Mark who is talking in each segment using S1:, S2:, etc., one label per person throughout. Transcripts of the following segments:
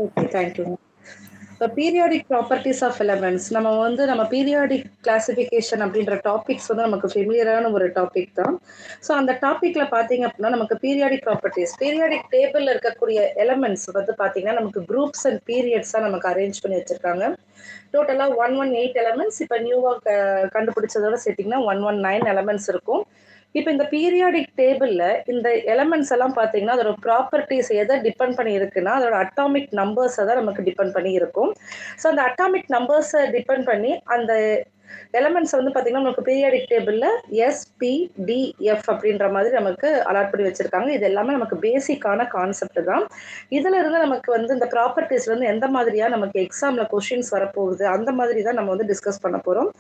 S1: Okay, thank you. இப்போ periodic properties of elements நம்ம periodic classification அப்படின்ற டாபிக்ஸ் வந்து நமக்கு ஃபெமிலியரான ஒரு டாபிக் தான். ஸோ அந்த டாப்பிக்ல பார்த்தீங்க அப்படின்னா நமக்கு பீரியாடிக் டேபிளில் இருக்கக்கூடிய எலமெண்ட்ஸ் வந்து பார்த்தீங்கன்னா நமக்கு குரூப்ஸ் அண்ட் பீரியட்ஸாக நமக்கு அரேஞ்ச் பண்ணி வச்சிருக்காங்க. டோட்டலாக 118 எலமெண்ட்ஸ். இப்போ நியூவாக கண்டுபிடிச்சதோட சேர்த்திங்கன்னா 119 எலமெண்ட்ஸ் இருக்கும். இப்போ இந்த பீரியாடிக் டேபிள்ல இந்த எலமெண்ட்ஸ் எல்லாம் பார்த்தீங்கன்னா அதோட ப்ராப்பர்ட்டிஸ் எதை டிபெண்ட் பண்ணி இருக்குன்னா அதோட அட்டாமிக் நம்பர்ஸை தான் நமக்கு டிபெண்ட் பண்ணி இருக்கும். ஸோ அந்த அட்டாமிக் நம்பர்ஸை டிபெண்ட் பண்ணி அந்த எலமெண்ட்ஸ் வந்து பார்த்தீங்கன்னா நமக்கு பீரியாடிக் டேபிளில் SPDF அப்படின்ற மாதிரி நமக்கு அலாட் பண்ணி வச்சிருக்காங்க. இது எல்லாமே நமக்கு பேசிக்கான கான்செப்ட் தான். இதுல இருந்து நமக்கு வந்து இந்த ப்ராப்பர்ட்டிஸ்ல இருந்து எந்த மாதிரியா நமக்கு எக்ஸாம்ல கொஸ்டின்ஸ் வரப்போகுது அந்த மாதிரி தான் நம்ம வந்து டிஸ்கஸ் பண்ண போறோம்.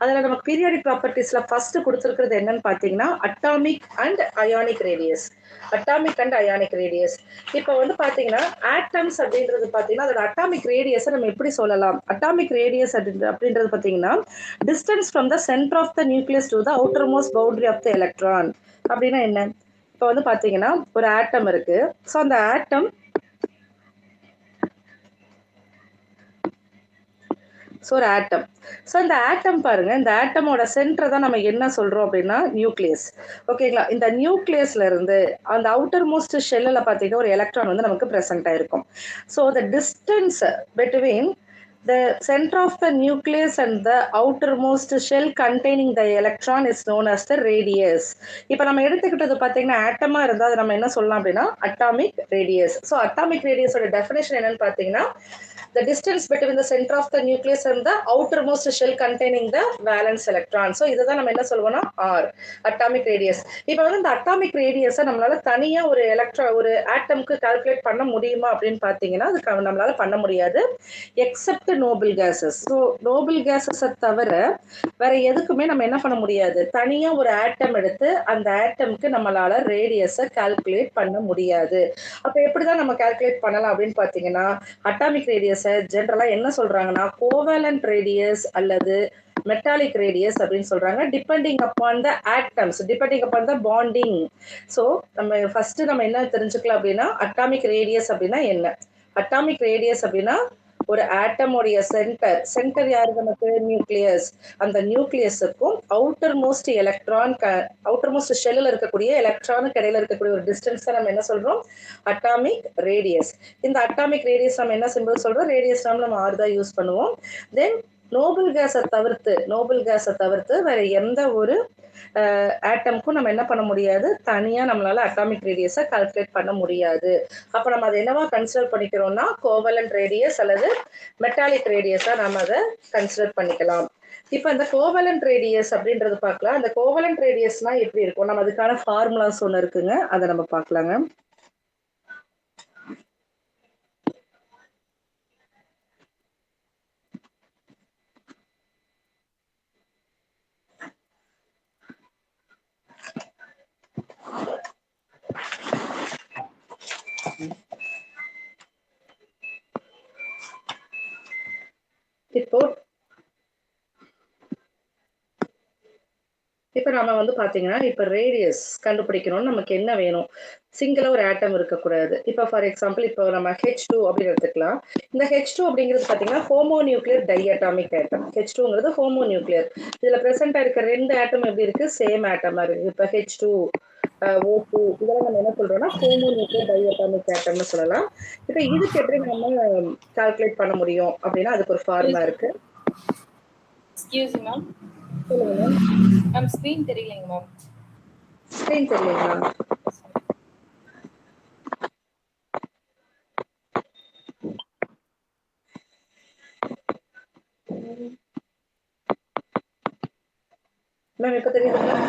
S1: அதில் நமக்கு பீரியாடிக் ப்ராப்பர்ட்டிஸ்ல ஃபர்ஸ்ட் கொடுத்துருக்கிறது என்னன்னு பார்த்தீங்கன்னா அட்டாமிக் அண்ட் அயானிக் ரேடியஸ். இப்போ வந்து பார்த்தீங்கன்னா ஆட்டம்ஸ் அப்படின்றது பார்த்தீங்கன்னா அதோட அட்டாமிக் ரேடியஸை நம்ம எப்படி சொல்லலாம்? அட்டாமிக் ரேடியஸ் அப்படின்றது பார்த்தீங்கன்னா distance from the centre of the nucleus to the outermost boundary of the electron. அப்படின்னா என்ன? இப்போ வந்து பார்த்தீங்கன்னா ஒரு ஆட்டம் இருக்கு. ஸோ அந்த ஆட்டம் ஒரு ஆட்டம். ஸோ இந்த ஆட்டம் பாருங்க, இந்த ஆட்டமோட சென்டரை தான் நம்ம என்ன சொல்றோம் அப்படின்னா நியூக்ளியஸ். ஓகேங்களா? இந்த நியூக்ளியஸ்ல இருந்து அந்த அவுட்டர் மோஸ்ட் ஷெல்லில் பார்த்தீங்கன்னா ஒரு எலக்ட்ரான் வந்து நமக்கு ப்ரெசென்ட் ஆயிருக்கும். So the distance between the center of the nucleus and the outermost shell containing the electron is known as the radius. இப்போ நம்ம எடுத்துக்கிட்டது பார்த்தீங்கன்னா ஆட்டமா இருந்தால் அதை நம்ம என்ன சொல்லலாம் அப்படின்னா அட்டாமிக் ரேடியஸ். ஸோ அட்டாமிக் ரேடியஸோட டெஃபினேஷன் என்னன்னு பார்த்தீங்கன்னா the distance between the center of the nucleus and the outermost shell containing the valence electron. So இதுதான் நம்ம என்ன சொல்லுவோம்னா R, அட்டாமிக் ரேடியஸ். இப்போ வந்து இந்த அட்டாமிக் ரேடியஸை நம்மளால தனியா ஒரு ஆட்டம்க்கு கால்குலேட் பண்ண முடியுமா அப்படின்னு பார்த்தீங்கன்னா அது நம்மளால பண்ண முடியாது. Except noble gases. So noble கேசஸை தவிர வேற எதுக்குமே நம்ம என்ன பண்ண முடியாது, தனியா ஒரு ஆட்டம் எடுத்து அந்த ஆட்டம்க்கு நம்மளால ரேடியஸை கால்குலேட் பண்ண முடியாது. அப்ப எப்படிதான் நம்ம கால்குலேட் பண்ணலாம் அப்படின்னு பார்த்தீங்கன்னா அட்டாமிக் ரேடியஸை ஜென்ரலா என்ன சொல்றாங்கன்னா கோவேலன்ட் ரேடியஸ் அல்லது மெட்டாலிக் ரேடியஸ் அப்படின்னு சொல்றாங்க. Depending upon the atoms, depending upon the bonding. So நம்ம ஃபர்ஸ்ட் நம்ம என்ன தெரிஞ்சுக்கலாம் அப்படின்னா அட்டாமிக் ரேடியஸ் அப்படின்னா என்ன? அட்டாமிக் ரேடியஸ் அப்படின்னா ஒரு ஆட்டமோடைய சென்டர் யாரு நமக்கு? நியூக்ளியஸ். அந்த நியூக்ளியஸுக்கும் அவுட்டர் மோஸ்ட் ஷெல்லில் இருக்கக்கூடிய எலக்ட்ரானுக்கு இடையில இருக்கக்கூடிய ஒரு டிஸ்டன்ஸ் நம்ம என்ன சொல்றோம்? Atomic radius. இந்த அட்டாமிக் ரேடியஸ் நம்ம என்ன சிம்பிள் சொல்றோம்? ரேடியஸ் நம்ம R தான் யூஸ் பண்ணுவோம். தென் நோபல் கேஸை தவிர்த்து வேற எந்த ஒரு ஆட்டம்க்கும் நம்ம என்ன பண்ண முடியாது, தனியா நம்மளால அட்டாமிக் ரேடியஸை கால்குலேட் பண்ண முடியாது. அப்ப நம்ம அதை என்னவா கன்சிடர் பண்ணிக்கிறோம்னா கோவலன்ட் ரேடியஸ் அல்லது மெட்டாலிக் ரேடியஸா நம்ம அதை கன்சிடர் பண்ணிக்கலாம். இப்ப இந்த கோவலன்ட் ரேடியஸ் அப்படின்றது பார்க்கலாம். அந்த கோவலன்ட் ரேடியஸ்னா எப்படி இருக்கும்? நம்ம அதுக்கான ஃபார்முலாஸ் ஒன்று இருக்குங்க, அதை நம்ம பார்க்கலாங்க. இப்போ நம்ம வந்து பார்த்தீங்கன்னா இப்போ ரேடியஸ் கண்டுபிடிக்கணும்னு நமக்கு என்ன வேணும்? சிங்கிளா ஒரு ஆட்டம் இருக்கக்கூடாது. இப்போ ஃபார் எக்ஸாம்பிள் இப்போ நம்ம H2 அப்படின்னு எடுத்துக்கலாம். இந்த H2 அப்படிங்கிறது பார்த்தீங்கன்னா ஹோமோ நியூக்ளியர் டைஅட்டாமிக் ஆட்டம். H2ங்கிறது ஹோமோ நியூக்ளியர். இதில் ப்ரெசென்ட்டாக இருக்க 2 ஆட்டம் எப்படி இருக்கு? சேம் ஆட்டமா இருக்கு. இப்போ H2 O2 இதெல்லாம் நம்ம என்ன சொல்றோம்னா ஹோமோ நியூக்ளியர் டைஅட்டாமிக் ஆட்டம்னு சொல்லலாம். இப்போ இதுக்கு எப்படி நம்ம கால்குலேட் பண்ண முடியும் அப்படின்னா அதுக்கு ஒரு ஃபார்முலா இருக்கு.
S2: Excuse ma'am.
S1: சொல்லுங்க மேம்.
S2: மேம் ஸ்கிரீன் தெரியலைங்க மேம்.
S1: ஸ்கிரீன் தெரியலைங்களா? மேம் இப்போ தெரியுதுங்களா?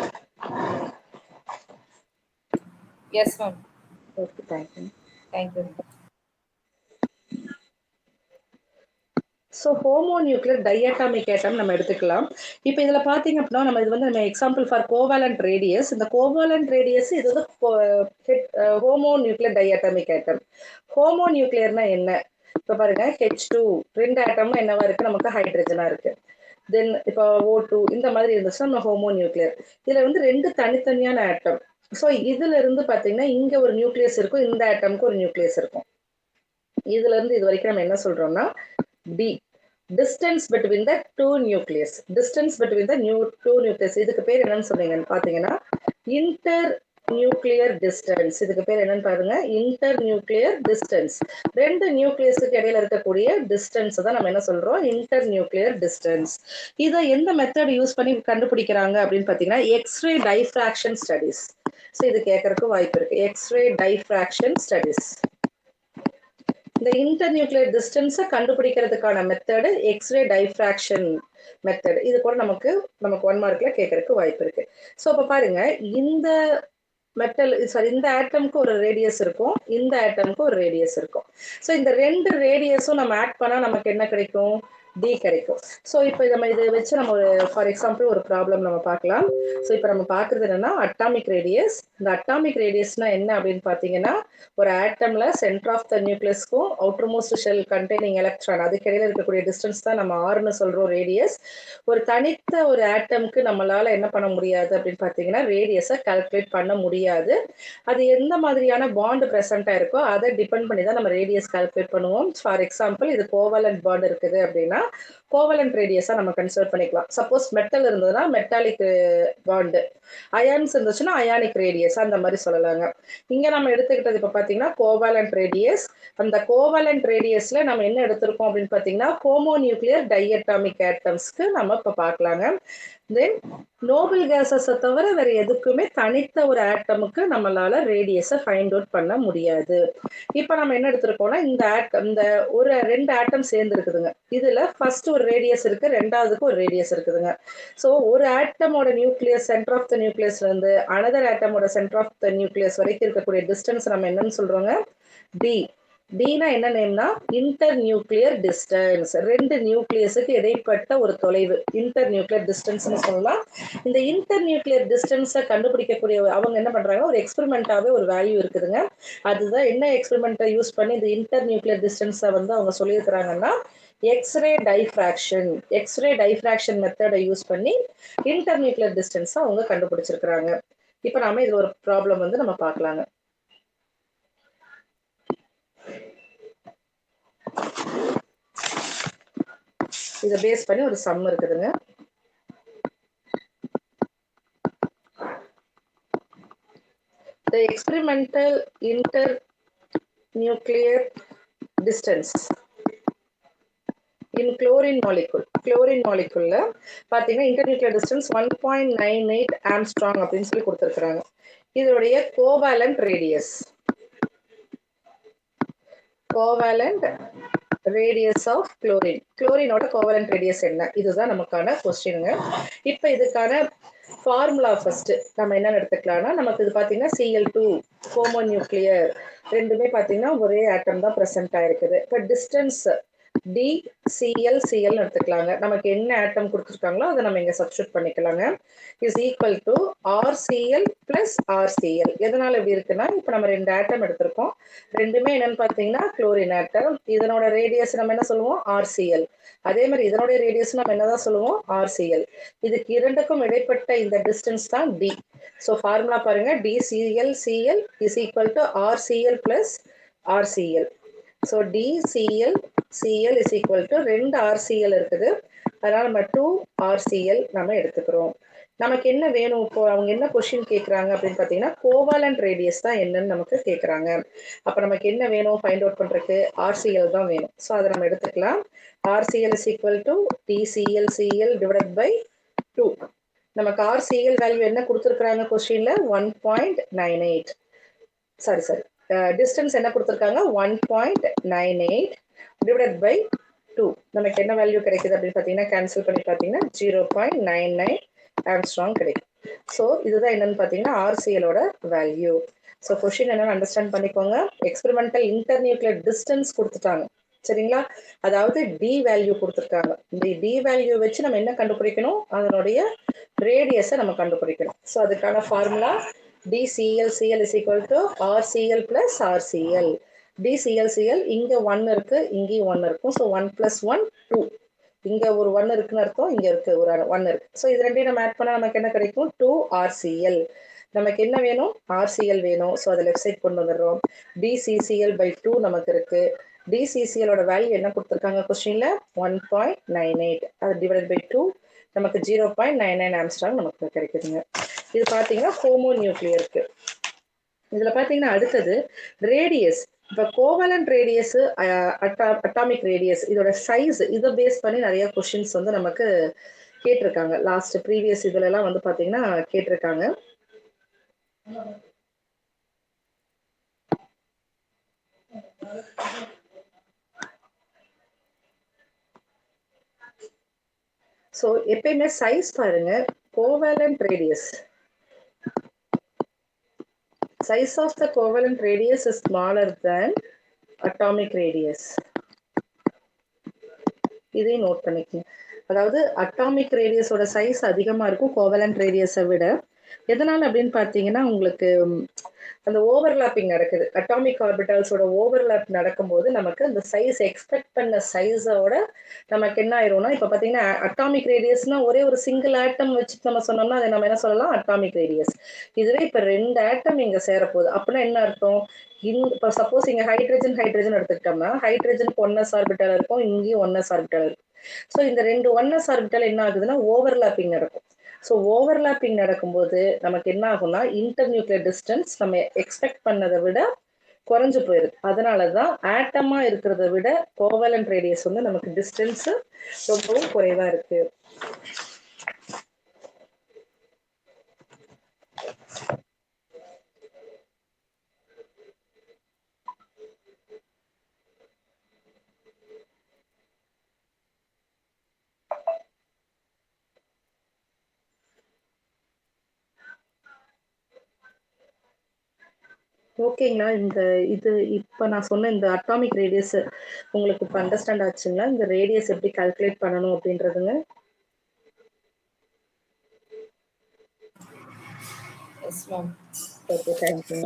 S2: Yes ma'am.
S1: Okay, thank you.
S2: Thank you.
S1: So homo nuclear diatomic atom நம்ம எடுத்துக்கலாம். இப்போ இதில் பார்த்தீங்க அப்படின்னா நம்ம எக்ஸாம்பிள் ஃபார் கோவேலன்ட் ரேடியஸ். இந்த கோவேலன்ட் ரேடியஸ் இது வந்து ஹோமோ நியூக்ளியர் டைஅட்டாமிக் ஆட்டம். ஹோமோ நியூக்ளியர்னா என்ன? இப்போ பாருங்க H2 2 ஆட்டமும் என்னவா இருக்கு? நமக்கு ஹைட்ரஜனா இருக்கு. தென் இப்போ O2 இந்த மாதிரி இருந்துச்சுன்னா நம்ம ஹோமோ நியூக்ளியர். இதில் வந்து 2 தனித்தனியான ஆட்டம். ஸோ இதுல இருந்து பார்த்தீங்கன்னா இங்க ஒரு நியூக்ளியஸ் இருக்கும், இந்த ஆட்டம்க்கு ஒரு நியூக்ளியஸ் இருக்கும். இதுல இருந்து இது வரைக்கும் நம்ம என்ன சொல்றோம்னா D distance between the two nucleus. Distance between the two nucleus. இதுக்கு பேர் என்னன்னு சொன்னீங்கன்னு பாத்தீங்கன்னா inter நியூக்ளியர் டிஸ்டன்ஸ். இதுக்கு பேர் என்னன்னு பாருங்க, இன்டர் நியூக்ளியர் டிஸ்டன்ஸ். ரெண்டு நியூக்ளியஸுக்கு இடையில இருக்கக்கூடிய டிஸ்டன்ஸ் தான் நம்ம என்ன சொல்றோம், இன்டர் நியூக்ளியர் டிஸ்டன்ஸ். இதை எந்த மெத்தட் யூஸ் பண்ணி கண்டுபிடிக்கிறாங்க அப்படின்னு பாத்தீங்கன்னா எக்ஸ்ரே டைஃப்ராக்ஷன் ஸ்டடிஸ். ஸோ இது கேட்கறதுக்கு வாய்ப்பு இருக்கு. X-ray diffraction studies. இந்த இன்டர் நியூக்ளியர் டிஸ்டன்ஸை கண்டுபிடிக்கிறதுக்கான மெத்தடு எக்ஸ்ரே டைஃப்ராக்ஷன் மெத்தட். இது கூட நமக்கு 1 மார்க்ல கேட்கறதுக்கு வாய்ப்பு இருக்கு. ஸோ இப்போ பாருங்க, இந்த இந்த ஆட்டம்க்கு ஒரு ரேடியஸ் இருக்கும், இந்த ஆட்டம்க்கு ஒரு ரேடியஸ் இருக்கும். ஸோ இந்த ரெண்டு ரேடியஸும் நம்ம ஆட் பண்ணா நமக்கு என்ன கிடைக்கும், டி கிடைக்கும். ஸோ இப்போ நம்ம இதை வச்சு நம்ம ஒரு ஃபார் எக்ஸாம்பிள் ஒரு ப்ராப்ளம் நம்ம பார்க்கலாம். ஸோ இப்போ நம்ம பார்க்குறது என்னன்னா அட்டாமிக் ரேடியஸ். இந்த அட்டாமிக் ரேடியஸ்னா என்ன அப்படின்னு பார்த்தீங்கன்னா, ஒரு ஆட்டம்ல சென்டர் ஆஃப் த நியூக்ளியஸ்க்கும் outermost shell containing electron அதுக்கு இடையில இருக்கக்கூடிய டிஸ்டன்ஸ் தான் நம்ம ஆர்னு சொல்றோம் ரேடியஸ். ஒரு தனித்த ஒரு ஆட்டம்க்கு நம்மளால என்ன பண்ண முடியாது அப்படின்னு பார்த்தீங்கன்னா ரேடியஸை கால்குலேட் பண்ண முடியாது. அது எந்த மாதிரியான பாண்ட் பிரசண்டா இருக்கோ அதை டிபெண்ட் பண்ணி தான் நம்ம ரேடியஸ் கால்குலேட் பண்ணுவோம். ஃபார் எக்ஸாம்பிள் இது கோவலன்ட் பாண்ட் இருக்குது அப்படின்னா கோவலன்ட் ரேடியஸா நம்ம கன்சிடர் பண்ணிக்கலாம். சப்போஸ் மெட்டல் இருந்ததுன்னா மெட்டாலிக் பாண்டு, அயான்ஸ் இருந்துச்சுன்னா அயானிக் ரேடியஸ், அந்த மாதிரி சொல்லலாங்க. இங்க நம்ம எடுத்துக்கிட்டது இப்ப பாத்தீங்கன்னா கோவலன்ட் ரேடியஸ். அந்த கோவலன்ட் ரேடியஸ்ல நம்ம என்ன எடுத்திருக்கோம் அப்படின்னு பாத்தீங்கன்னா ஹோமோ நியூக்ளியர் டைஅட்டாமிக் ஆட்டம்ஸ்க்கு நம்ம இப்ப பார்க்கலாங்க. தென் நோபல் கேஸஸை தவிர வேற எதுக்குமே தனித்த ஒரு ஆட்டமுக்கு நம்மளால ரேடியஸை ஃபைண்ட் அவுட் பண்ண முடியாது. இப்ப நம்ம என்ன எடுத்திருக்கோம்னா இந்த ஒரு ரெண்டு ஆட்டம் சேர்ந்து இருக்குதுங்க. இதுல ஃபர்ஸ்ட் ஒரு ரேடியஸ் இருக்கு, ரெண்டாவதுக்கு ஒரு ரேடியஸ் இருக்குதுங்க. ஸோ ஒரு ஆட்டமோட நியூக்ளியஸ் சென்டர் ஆஃப் த நியூக்ளியஸ்ல இருந்து அனதர் ஆட்டமோட சென்டர் ஆஃப் த நியூக்ளியஸ் வரைக்கும் இருக்கக்கூடிய டிஸ்டன்ஸ் நம்ம என்னன்னு சொல்றோங்க, டி. டினா என்ன நேம்னா இன்டர் நியூக்ளியர் டிஸ்டன்ஸ். ரெண்டு நியூக்ளியஸுக்கு இடைப்பட்ட ஒரு தொலைவு இன்டர் நியூக்ளியர் டிஸ்டன்ஸ்னு சொல்லலாம். இந்த இன்டர் நியூக்ளியர் டிஸ்டன்ஸை கண்டுபிடிக்கக்கூடிய அவங்க என்ன பண்றாங்க, ஒரு எக்ஸ்பெரிமெண்டாவே ஒரு வேல்யூ இருக்குதுங்க. அதுதான் என்ன எக்ஸ்பெரிமெண்ட்டை யூஸ் பண்ணி இந்த இன்டர் நியூக்ளியர் டிஸ்டன்ஸை வந்து அவங்க சொல்லியிருக்கிறாங்கன்னா எக்ஸ்ரே டைஃப்ராக்ஷன் மெத்தடை யூஸ் பண்ணி இன்டர் நியூக்ளியர் டிஸ்டன்ஸை அவங்க கண்டுபிடிச்சிருக்கிறாங்க. இப்போ நாம இதுல ஒரு ப்ராப்ளம் வந்து நம்ம பார்க்கலாங்க. இதை பேஸ் பண்ணி ஒரு சம் இருக்குதுங்க. The experimental internuclear distance in chlorine molecule. Chlorine molecule பாத்தீங்கன்னா internuclear distance 1.98 Armstrong அப்படின்னு சொல்லி கொடுத்திருக்காங்க. இதோடைய கோவேலன்ட் ரேடியஸ் ஆஃப் குளோரின். குளோரினோட கோவேலன்ட் ரேடியஸ் என்ன, இதுதான் நமக்கான கொஸ்டினுங்க. இப்போ இதுக்கான ஃபார்முலா ஃபர்ஸ்ட் நம்ம என்ன எடுத்துக்கலாம்னா, நமக்கு இது பாத்தீங்கன்னா Cl2 ஹோமோ நியூக்ளியர் ரெண்டுமே பாத்தீங்கன்னா ஒரே ஆட்டம் தான் பிரசன்ட் ஆயிருக்குது. இப்போ டிஸ்டன்ஸ் DCl எடுத்துக்கலாங்க. நமக்கு என்ன ஆட்டம் கொடுத்துருக்காங்களோ அதை நம்ம இங்க சப்ஸ்டியூட் பண்ணிக்கலாங்க. Is equal to RCl plus RCl. எதனால இப்படி இருக்குன்னா, இப்போ நம்ம ரெண்டு ஆட்டம் எடுத்திருக்கோம், ரெண்டுமே என்னன்னு பாத்தீங்கன்னா குளோரின் ஆட்டம். இதனோட ரேடியஸ் நம்ம என்ன சொல்லுவோம், RCl. அதே மாதிரி இதனுடைய ரேடியஸ் நம்ம என்னதான் சொல்லுவோம், RCl. இதுக்கு இரண்டுக்கும் இடைப்பட்ட இந்த டிஸ்டன்ஸ் தான் D. ஸோ ஃபார்முலா பாருங்க, DCl is equal to RCl plus RCl. So DCl is equal to ரெண்டு RCl இருக்குது, அதனால நம்ம 2RCl நம்ம எடுத்துக்கிறோம். நமக்கு என்ன வேணும், இப்போ அவங்க என்ன கொஸ்டின் கேட்குறாங்க அப்படின்னு பார்த்தீங்கன்னா கோவாலன்ட் ரேடியஸ் தான் என்னன்னு நமக்கு கேட்குறாங்க. அப்போ நமக்கு என்ன வேணும் ஃபைண்ட் அவுட் பண்ணுறதுக்கு, RCl தான் வேணும். ஸோ அதை நம்ம எடுத்துக்கலாம். RCl is equal to DCl divided by 2. நமக்கு RCl வேல்யூ என்ன கொடுத்துருக்குறாங்க கொஸ்டின்ல, 1.98. சாரி டிஸ்டன்ஸ் என்ன கொடுத்துருக்காங்க, 1.98 டிவைடட் பை 2. நமக்கு என்ன வேல்யூ கிடைக்குது அப்படின்னு பார்த்தீங்கன்னா கேன்சல் பண்ணி பார்த்தீங்கன்னா 0.99 ஆம்ஸ்ட்ராங் கிடைக்கும். ஸோ இதுதான் என்னன்னு பார்த்தீங்கன்னா RClோட வேல்யூ. ஸோ கொஸ்டின் என்னன்னு அண்டர்ஸ்டாண்ட் பண்ணிக்கோங்க. எக்ஸ்பெரிமெண்டல் இன்டர்நியூக்ளியர் டிஸ்டன்ஸ் கொடுத்துட்டாங்க, சரிங்களா? அதாவது டி வேல்யூ கொடுத்துருக்காங்க. இந்த டி வேல்யூ வச்சு நம்ம என்ன கண்டுபிடிக்கணும், அதனுடைய ரேடியஸை நம்ம கண்டுபிடிக்கணும். ஸோ அதுக்கான formula DCl is equal to RCl plus RCl. DCl இங்க 1 இருக்கு, இங்கேயும் 1 இருக்கும். ஸோ 1 + 1 2. இங்க ஒரு 1 இருக்குன்னு அர்த்தம், இங்க இருக்கு ஒரு 1 இருக்கு. ஸோ இது ரெண்டையும் நம்ம ஆட் பண்ணா நமக்கு என்ன கிடைக்கும், 2RCl. நமக்கு என்ன வேணும், RCl வேணும். ஸோ அதை லெஃப்ட் சைட் கொண்டு வந்துடுறோம். DCCl by 2 நமக்கு இருக்கு. டிசிசிஎலோட வேல்யூ என்ன கொடுத்துருக்காங்க கொஸ்டின்ல 1.98, அது டிவைட் பை 2 நமக்கு 0.99 ஆம்ஸ்ட்ராங் நமக்கு கிடைக்குதுங்க. இது பார்த்தீங்கன்னா ஹோமோ நியூக்ளியருக்கு. இதுல பாத்தீங்கன்னா அடுத்தது ரேடியஸ். இப்ப கோவலன்ட் ரேடியஸ், அட்டாமிக் ரேடியஸ், இதோட சைஸ் இதை பேஸ் பண்ணி நிறைய கொஸ்டின்ஸ் வந்து நமக்கு கேட்டிருக்காங்க. லாஸ்ட் ப்ரீவியஸ் இதுல எல்லாம் வந்து பாத்தீங்கன்னா கேட்டிருக்காங்க. ஸோ எப்பயுமே சைஸ் பாருங்க, covalent radius, size of the covalent radius is smaller than atomic radius. இதை நோட் பண்ணிக்கங்க. அதாவது அட்டாமிக் ரேடியஸோட சைஸ் அதிகமா இருக்கும் கோவலன்ட் ரேடியஸை விட. எதனால அப்படின்னு பார்த்தீங்கன்னா உங்களுக்கு அந்த ஓவர்லாப்பிங் நடக்குது. அட்டாமிக் ஆர்பிட்டால்ஸோட ஓவர்லாப் நடக்கும்போது நமக்கு அந்த சைஸ் எக்ஸ்பெக்ட் பண்ண சைஸோட நமக்கு என்ன ஆயிரும்னா, இப்போ பார்த்தீங்கன்னா அட்டாமிக் ரேடியஸ்னா ஒரே ஒரு சிங்கிள் ஆட்டம் வச்சு நம்ம சொன்னோம்னா அதை நம்ம என்ன சொல்லலாம், அட்டாமிக் ரேடியஸ். இதுவே இப்போ 2 ஆட்டம் இங்கே சேரப்போகுது அப்படின்னா என்ன அர்த்தம், இப்போ சப்போஸ் இங்கே ஹைட்ரஜன் ஹைட்ரஜன் எடுத்துக்கிட்டோம்னா ஹைட்ரஜனுக்கு 1s ஆர்பிட்டல் இருக்கும், இங்கேயும் 1s ஆர்பிட்டல் இருக்கும். ஸோ இந்த 2 1s ஆர்பிட்டல் என்ன ஆகுதுன்னா ஓவர்லாப்பிங் நடக்கும். ஸோ ஓவர்லாப்பிங் நடக்கும்போது நமக்கு என்ன ஆகும்னா இன்டர்நியூக்ளியர் டிஸ்டன்ஸ் நம்ம எக்ஸ்பெக்ட் பண்ணதை விட குறைஞ்சு போயிருது. அதனாலதான் ஆட்டமா இருக்கிறத விட கோவலன்ட் ரேடியஸ் வந்து நமக்கு டிஸ்டன்ஸ் ரொம்பவும் குறைவா இருக்கு. ஓகேங்களா, இந்த இது இப்போ நான் சொன்ன இந்த அட்டாமிக் ரேடியஸ் உங்களுக்கு இப்போ அண்டர்ஸ்டாண்ட் ஆச்சுங்களா, இந்த ரேடியஸ் எப்படி கால்குலேட் பண்ணணும் அப்படின்றதுங்க?
S2: Yes ma'am.
S1: Okay, thank you.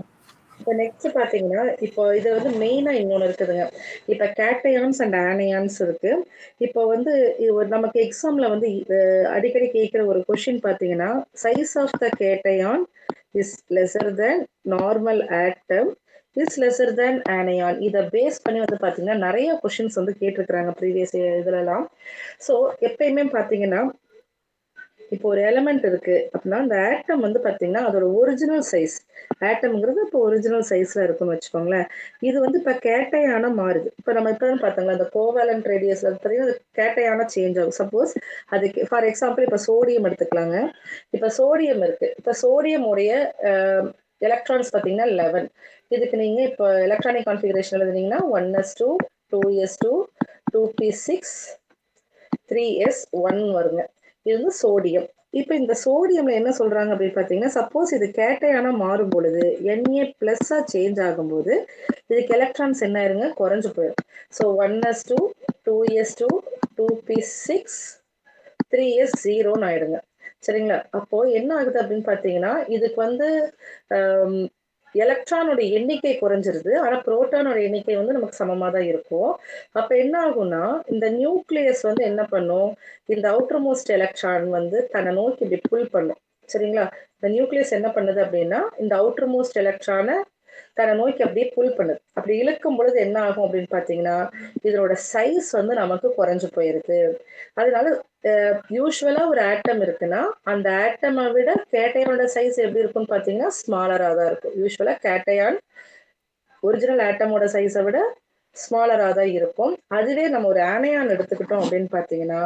S1: இப்போ நெக்ஸ்ட் பார்த்தீங்கன்னா, இப்போ இது வந்து மெயினாக இன்னொன்று இருக்குதுங்க. இப்போ கேட்டையான்ஸ் அண்ட் ஆனையான்ஸ் இருக்கு. இப்போ வந்து நமக்கு எக்ஸாமில் வந்து அடிக்கடி கேட்குற ஒரு கொஷின் பார்த்தீங்கன்னா, size of the cation is lesser than normal atom is lesser than anion. இதை பேஸ் பண்ணி வந்து பார்த்தீங்கன்னா நிறைய கொஷின்ஸ் வந்து கேட்டிருக்கிறாங்க ப்ரீவியஸ் இதுலலாம். ஸோ எப்பயுமே பார்த்தீங்கன்னா இப்போ ஒரு எலமெண்ட் இருக்கு அப்படின்னா அந்த ஆட்டம் வந்து பார்த்தீங்கன்னா அதோட ஒரிஜினல் சைஸ், ஆட்டம்ங்கிறது இப்போ ஒரிஜினல் சைஸ்ல இருக்குன்னு வச்சுக்கோங்களேன். இது வந்து இப்போ கேட்டையான மாறுது. இப்போ நம்ம இப்போ பார்த்தாங்களா அந்த கோவேலன்ட் ரேடியஸ்ல பார்த்தீங்கன்னா அது கேட்டையான சேஞ்ச் ஆகும். சப்போஸ் அதுக்கு ஃபார் எக்ஸாம்பிள் இப்போ சோடியம் எடுத்துக்கலாங்க. இப்போ சோடியம் இருக்கு. இப்போ சோடியம் உடைய எலக்ட்ரான்ஸ் பார்த்தீங்கன்னா 11. இதுக்கு நீங்க இப்போ electronic configuration எழுதுனீங்கன்னா 1s2 2s2 2p6 3s1 வருங்க. இது வந்து சோடியம். இப்போ இந்த சோடியம்ல என்ன சொல்றாங்க அப்படின்னு பார்த்தீங்கன்னா, சப்போஸ் இது கேட்டையானா மாறும் பொழுது Na+ஆ சேஞ்ச் ஆகும்போது இதுக்கு எலக்ட்ரான்ஸ் என்ன ஆயிருங்க, குறைஞ்சு போயிடும். ஸோ 1s2 2s2 2p6 3s0ன்னு ஆயிடுங்க. சரிங்களா, அப்போ என்ன ஆகுது அப்படின்னு பார்த்தீங்கன்னா இதுக்கு வந்து எலக்ட்ரானோட எண்ணிக்கை குறைஞ்சிருது, ஆனா புரோட்டானோட எண்ணிக்கை வந்து நமக்கு சமமா தான் இருக்கும். அப்ப என்ன ஆகும்னா இந்த நியூக்ளியஸ் வந்து என்ன பண்ணும், இந்த அவுட்டர் மோஸ்ட் எலக்ட்ரான் வந்து தன்னை நோக்கி இப்படி புல் பண்ணும். சரிங்களா, இந்த நியூக்ளியஸ் என்ன பண்ணுது அப்படின்னா இந்த அவுட்டர் மோஸ்ட் எலக்ட்ரானை தன்னை நோக்கி அப்படியே புல் பண்ணுது. அப்படி இழுக்கும் பொழுது என்ன ஆகும் அப்படின்னு பார்த்தீங்கன்னா இதனோட சைஸ் வந்து நமக்கு குறைஞ்சு போயிருது. அதனால யூஸ்வலா ஒரு ஆட்டம் இருக்குன்னா அந்த ஆட்டமை விட கேட்டையானோட சைஸ் எப்படி இருக்கும்னு பார்த்தீங்கன்னா ஸ்மாலரா தான் இருக்கும். யூஸ்வலா கேட்டையான் ஒரிஜினல் ஆட்டமோட சைஸை விட ஸ்மாலரா தான் இருக்கும். அதுவே நம்ம ஒரு ஆனையான் எடுத்துக்கிட்டோம் அப்படின்னு பார்த்தீங்கன்னா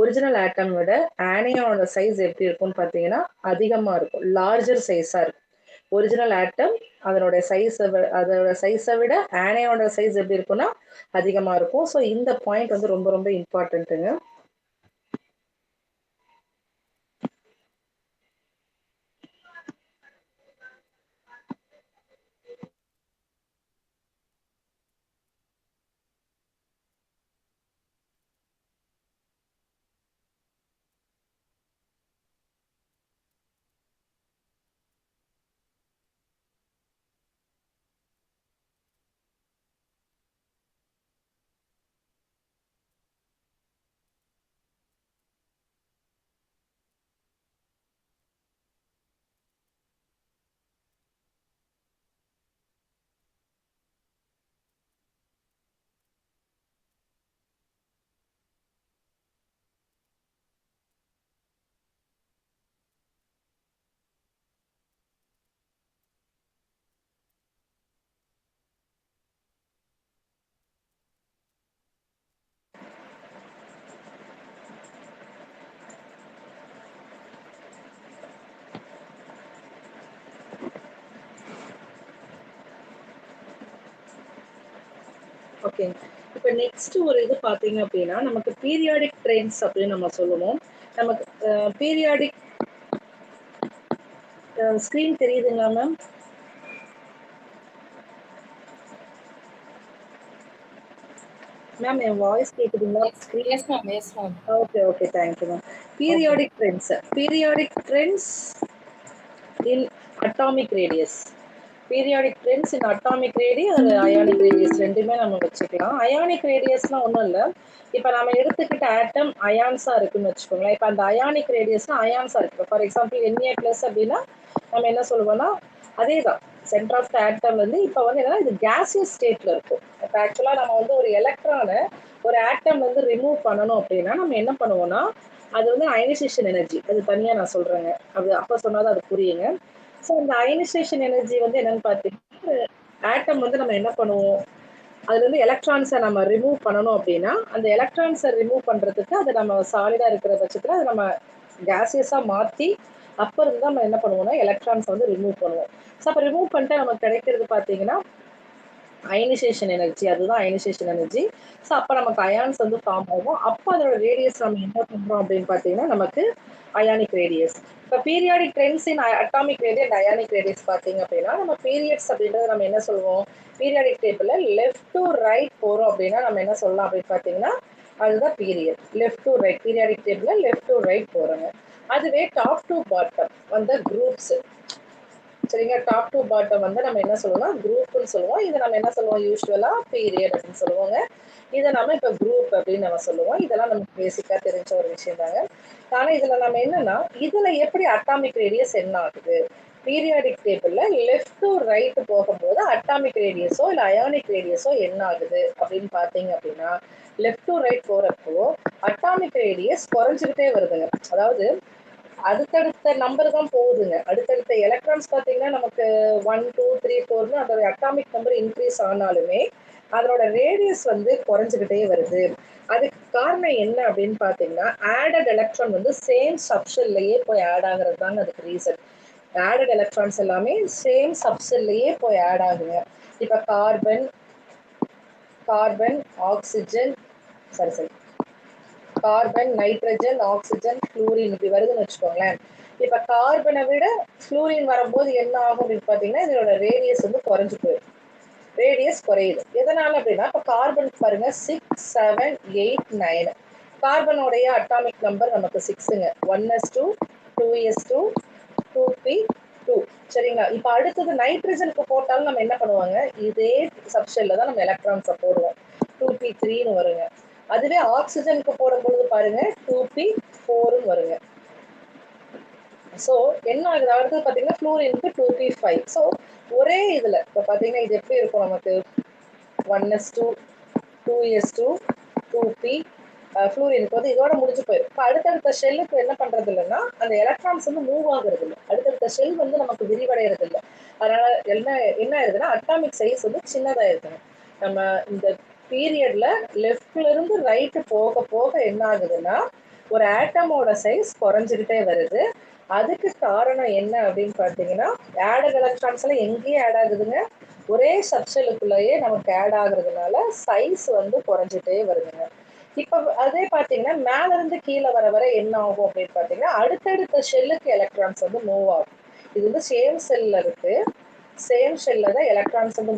S1: ஒரிஜினல் ஆட்டம் விட ஆனையானோட சைஸ் எப்படி இருக்கும்னு பார்த்தீங்கன்னா அதிகமா இருக்கும், லார்ஜர் சைஸா இருக்கும். ஒரிஜினல் ஆட்டம் அதோட சைஸை விட ஆனையோட சைஸ் எப்படி இருக்கும்னா அதிகமா இருக்கும். ஸோ இந்த பாயிண்ட் வந்து ரொம்ப ரொம்ப இம்பார்ட்டன்ட்டுங்க. ஓகேங்க. இப்ப நெக்ஸ்ட் ஒரு இது பார்த்தீங்க அப்படின்னா, நமக்கு பீரியாடிக் ட்ரெண்ட்ஸ் அப்படின்னு நம்ம சொல்லுவோம். நமக்கு பீரியாடிக் ஸ்க்ரீன் தெரியுதுங்களா மேம்? மேம் என் வாய்ஸ் கேக்குதுங்களா? Screen
S2: Yes, ma'am. Yes, ma'am.
S1: Okay, okay. Thank you ma'am.
S2: Okay.
S1: Periodic trends. Periodic trends in atomic radius. Periodic trends in atomic radius அது அயானிக் ரேடியஸ் 2மே நம்ம வச்சுக்கலாம். அயானிக் ரேடியஸ்னா ஒண்ணும் இல்ல. இப்ப நம்ம எடுத்துக்கிட்ட ஆட்டம் அயான்ஸா இருக்குன்னு வச்சுக்கோங்களேன். இப்ப அந்த அயானிக் ரேடியஸ்னா அயான்ஸா இருக்கு. ஃபார் எக்ஸாம்பிள் Na+ அப்படின்னா நம்ம என்ன சொல்லுவோம்னா, அதேதான். சென்டர் ஆஃப் த ஆட்டம் வந்து இப்ப வந்து என்னன்னா இது கேசியஸ் ஸ்டேட்ல இருக்கும். இப்ப ஆக்சுவலா நம்ம வந்து ஒரு எலக்ட்ரான ஒரு ஆட்டம் வந்து ரிமூவ் பண்ணணும் அப்படின்னா நம்ம என்ன பண்ணுவோம்னா, அது வந்து அயனைசேஷன் எனர்ஜி. அது தனியா நான் சொல்றேங்க. அது அப்ப சொன்னாதான் அது புரியுங்க. ஸோ இந்த அயனைசேஷன் எனர்ஜி வந்து என்னன்னு பார்த்தீங்கன்னா, ஆட்டம் வந்து நம்ம என்ன பண்ணுவோம், அதுல இருந்து எலக்ட்ரான்ஸை நம்ம ரிமூவ் பண்ணணும் அப்படின்னா, அந்த எலக்ட்ரான்ஸை ரிமூவ் பண்றதுக்கு அது நம்ம சாலிடா இருக்கிற பட்சத்துல அதை நம்ம கேசியஸா மாத்தி அப்ப இருந்து நம்ம என்ன பண்ணுவோம்னா எலக்ட்ரான்ஸ் வந்து ரிமூவ் பண்ணுவோம். ஸோ அப்ப ரிமூவ் பண்ணிட்டு நமக்கு கிடைக்கிறது பார்த்தீங்கன்னா அயனைசேஷன் எனர்ஜி. அதுதான் அயனைசேஷன் எனர்ஜி. ஸோ அப்ப நமக்கு அயான்ஸ் வந்து ஃபார்ம் ஆகும். அப்ப அதோட ரேடியஸ் நம்ம என்ன பண்றோம் அப்படின்னு பார்த்தீங்கன்னா, நமக்கு அயானிக் ரேடியஸ். இப்ப periodic trends in atomic radius and ionic radius பார்த்தீங்க அப்படின்னா, நம்ம பீரியட்ஸ் அப்படின்றத நம்ம என்ன சொல்லுவோம்? பீரியாடிக் டேபிள்ல லெஃப்ட் டு ரைட் போறோம் அப்படின்னா நம்ம என்ன சொல்லலாம் அப்படின்னு பார்த்தீங்கன்னா, அதுதான் period. Left to right. Periodic டேபிள்ல லெஃப்ட் டு ரைட் போறோங்க. அதுவே டாப் டு பாட்டம் வந்து குரூப்ஸ். சரிங்க. டாப் டு பாட்டம் வந்து நம்ம என்ன சொல்லுவோம்னா, குரூப்ன்னு சொல்லுவோம். இத நம்ம என்ன சொல்லுவோம் யூசுவலா பீரியட் அப்படின்னு சொல்லுவோங்க. இத நம்ம இப்ப குரூப் அப்படின்னு நம்ம சொல்லுவோம். இதெல்லாம் நமக்கு பேசிக்கா தெரிஞ்ச ஒரு விஷயம் தாங்க. ஆனா இதுல நம்ம என்னன்னா, இதுல எப்படி அட்டாமிக் ரேடியஸ் என்ன ஆகுது? பீரியாடிக் டேபிள்ல லெஃப்ட் டு ரைட் போகும்போது அட்டாமிக் ரேடியஸோ இல்ல அயானிக் ரேடியஸோ என்ன ஆகுது அப்படின்னு பார்த்தீங்க அப்படின்னா, லெஃப்ட் டு ரைட் போறப்போ அட்டாமிக் ரேடியஸ் குறைஞ்சுக்கிட்டே வருதுங்க. அதாவது அடுத்தடுத்த நம்பர் தான் போகுதுங்க. அடுத்தடுத்த எலக்ட்ரான்ஸ் பார்த்தீங்கன்னா, நமக்கு 1, 2, 3, 4ன்னு அதோட அட்டாமிக் நம்பர் இன்க்ரீஸ் ஆனாலுமே, அதனோட ரேடியஸ் வந்து குறைஞ்சுகிட்டே வருது. அதுக்கு காரணம் என்ன அப்படின்னு பார்த்தீங்கன்னா, ஆடட் எலக்ட்ரான் வந்து சேம் சப்ஷெல்லயே போய் ஆட் ஆகுறது தாங்க அதுக்கு ரீசன். ஆடட் எலக்ட்ரான்ஸ் எல்லாமே சேம் சப்ஷெல்லயே போய் ஆட் ஆகுங்க. இப்ப carbon, carbon, oxygen sorry sorry carbon, nitrogen, oxygen, fluorine இப்படி வருதுன்னு வச்சுக்கோங்களேன். இப்ப கார்பனை விட ஃப்ளூரின் வரும்போது என்ன ஆகும் அப்படின்னு பார்த்தீங்கன்னா, இதோட ரேடியஸ் வந்து குறைஞ்சு போயிடும். ரேடியஸ் குறையுது. எதனால அப்படின்னா, இப்ப கார்பனுக்கு பாருங்க 6, 7, 8, 9. கார்பனோடைய அட்டாமிக் நம்பர் நமக்கு 6ங்க. 1s2, 2s2, 2p2. சரிங்களா? இப்ப அடுத்தது நைட்ரஜனுக்கு போட்டாலும் நம்ம என்ன பண்ணுவாங்க, இதே சப்ஷெல்ல தான் நம்ம எலக்ட்ரான்ஸை போடுவோம். 2p3ன்னு வருங்க. அதுவே ஆக்ஸிஜனுக்கு போடும்பொழுது பாருங்க 2p4ன்னு வருங்க. ஸோ என்ன ஆகுது அடுத்தது பார்த்தீங்கன்னா ஃப்ளூரினுக்கு 2p5. ஸோ ஒரே இதுல இப்போ பார்த்தீங்கன்னா இது எப்படி இருக்கும் நமக்கு 1s2, 2s2, 2p ஃப்ளூரினுக்கு வந்து இதோட முடிஞ்சு போயிடும். இப்போ அடுத்தடுத்த ஷெல்லுக்கு என்ன பண்றது இல்லைன்னா அந்த எலக்ட்ரான்ஸ் வந்து மூவ் ஆகுறது இல்லை. அடுத்தடுத்த ஷெல் வந்து நமக்கு விரிவடைகிறது இல்லை. அதனால என்ன என்ன ஆயிருதுன்னா அட்டாமிக் சைஸ் வந்து சின்னதாயிருக்குங்க. நம்ம இந்த பீரியட்ல லெஃப்ட்ல இருந்து ரைட்டு போக போக என்ன ஆகுதுன்னா ஒரு ஆட்டமோட சைஸ் குறைஞ்சுக்கிட்டே வருது. அதுக்கு காரணம் என்ன அப்படின்னு பார்த்தீங்கன்னா ஆடட் எலக்ட்ரான்ஸ் எல்லாம் எங்கேயே ஆட் ஆகுதுங்க, ஒரே சப்ஷெல்லுக்குள்ளேயே நமக்கு ஆட் ஆகுறதுனால சைஸ் வந்து குறைஞ்சிட்டே வருதுங்க. இப்ப அதே பார்த்தீங்கன்னா மேல இருந்து கீழே வர வர என்ன ஆகும் அப்படின்னு பார்த்தீங்கன்னா அடுத்தடுத்த ஷெல்லுக்கு எலக்ட்ரான்ஸ் வந்து மூவ் ஆகும். இது வந்து சேம் செல்ல இருக்கு. சேம் ஷெல்ல தான் எலக்ட்ரான்ஸ் வந்து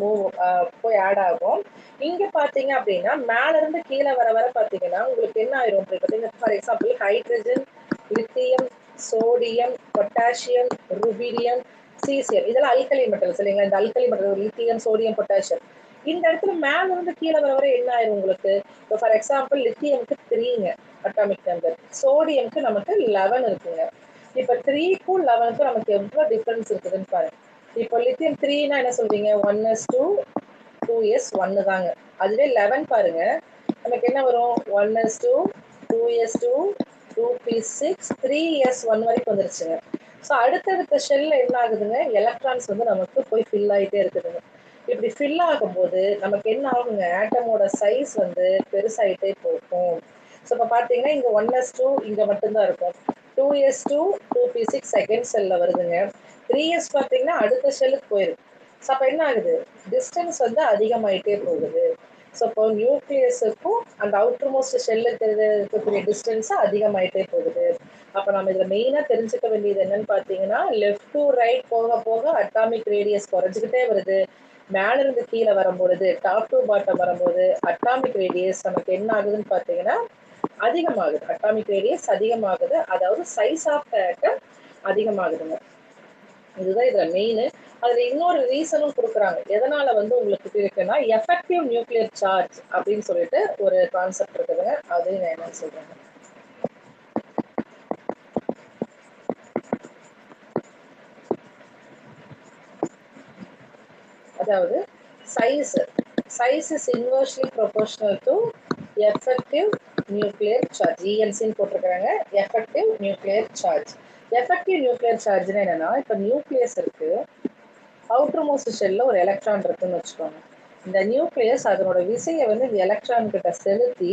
S1: போய் ஆட் ஆகும். இங்க பார்த்தீங்க அப்படின்னா மேல இருந்து கீழே வர வர பார்த்தீங்கன்னா உங்களுக்கு என்ன ஆயிரும் அப்படின்னு பார்த்தீங்கன்னா for example hydrogen, lithium, sodium, potassium, rubidium, caesium இதெல்லாம் அல்கலி மெட்டல்ஸ் இல்லைங்களா? இந்த alkali metal lithium, sodium, potassium இந்த இடத்துல மேல இருந்து கீழே வர வர என்ன ஆயிரும் உங்களுக்கு? இப்போ ஃபார் எக்ஸாம்பிள் லித்தியமுக்கு 3ங்க அட்டாமிக் நம்பர், சோடியம்க்கு நமக்கு 11 இருக்குங்க. இப்ப 3க்கும் 11க்கும் நமக்கு எவ்வளவு டிஃபரன்ஸ் இருக்குதுன்னு பாருங்க. இப்போ லித்தியம் 3னா என்ன சொல்றீங்க? 1s2, 2s1 தாங்க. அதுவே 11 பாருங்க நமக்கு என்ன வரும்? 1s2, 2s2, 2p6, 3s1 வரைக்கும் வந்துருச்சுங்க. ஸோ அடுத்தடுத்த ஷெல்ல என்ன ஆகுதுங்க, எலக்ட்ரான்ஸ் வந்து நமக்கு போய் ஃபில் ஆகிட்டே இருக்குதுங்க. இப்படி ஃபில் ஆகும்போது நமக்கு என்ன ஆகுங்க, ஆட்டமோட சைஸ் வந்து பெருசாயிட்டே போகும். ஸோ இப்போ பார்த்தீங்கன்னா இங்கே 1s2 இங்கே மட்டும்தான் இருக்கும். 2s2, 2p6 செகண்ட் செல்ல வருதுங்க. 3s பார்த்தீங்கன்னா அடுத்த ஷெல்லுக்கு போயிருக்கு. ஸோ அப்போ என்ன ஆகுது, டிஸ்டன்ஸ் வந்து அதிகமாயிட்டே போகுது. ஸோ இப்போ நியூக்ளியஸுக்கும் அந்த அவுட்டர் மோஸ்ட் ஷெல்லுக்கு இருக்கக்கூடிய டிஸ்டன்ஸ் அதிகமாயிட்டே போகுது. அப்போ நம்ம இதில் மெயினாக தெரிஞ்சுக்க வேண்டியது என்னன்னு பார்த்தீங்கன்னா, லெஃப்ட் டு ரைட் போக போக அட்டாமிக் ரேடியஸ் குறைஞ்சிக்கிட்டே வருது. மேல இருந்து கீழே வரும்பொழுது, டாப் டு பாட்டம் வரும்போது அட்டாமிக் ரேடியஸ் நமக்கு என்ன ஆகுதுன்னு பார்த்தீங்கன்னா அதிகமாகுது. அட்டாமிக் ரேடியஸ் அதிகமாகுது, அதாவது சைஸ் ஆஃப் த ஆட்டம் அதிகமாகுதுங்க. இதுதான் இதுல மெயின். அதுல இன்னொரு ரீசனும் கொடுக்குறாங்க. எதனால வந்து உங்களுக்கு இருக்குன்னா எஃபெக்டிவ் நியூக்ளியர் சார்ஜ் அப்படின்னு சொல்லிட்டு ஒரு கான்செப்ட் இருக்குதுங்க. அதையும் நான் என்னன்னு சொல்றேன். அதாவது size is inversely proportional to effective nuclear charge. இஎன்சின்னு போட்டிருக்கிறாங்க. Effective nuclear charge. Effective nuclear சார்ஜ்னா என்னன்னா, இப்போ நியூக்ளியஸ் இருக்கு, அவுட்டர் மோஸ்ட் ஷெல்ல ஒரு எலக்ட்ரான் இருக்குன்னு வச்சுக்கோங்க. இந்த நியூக்ளியஸ் அதனோட விசையை வந்து இந்த எலக்ட்ரான் கிட்ட செலுத்தி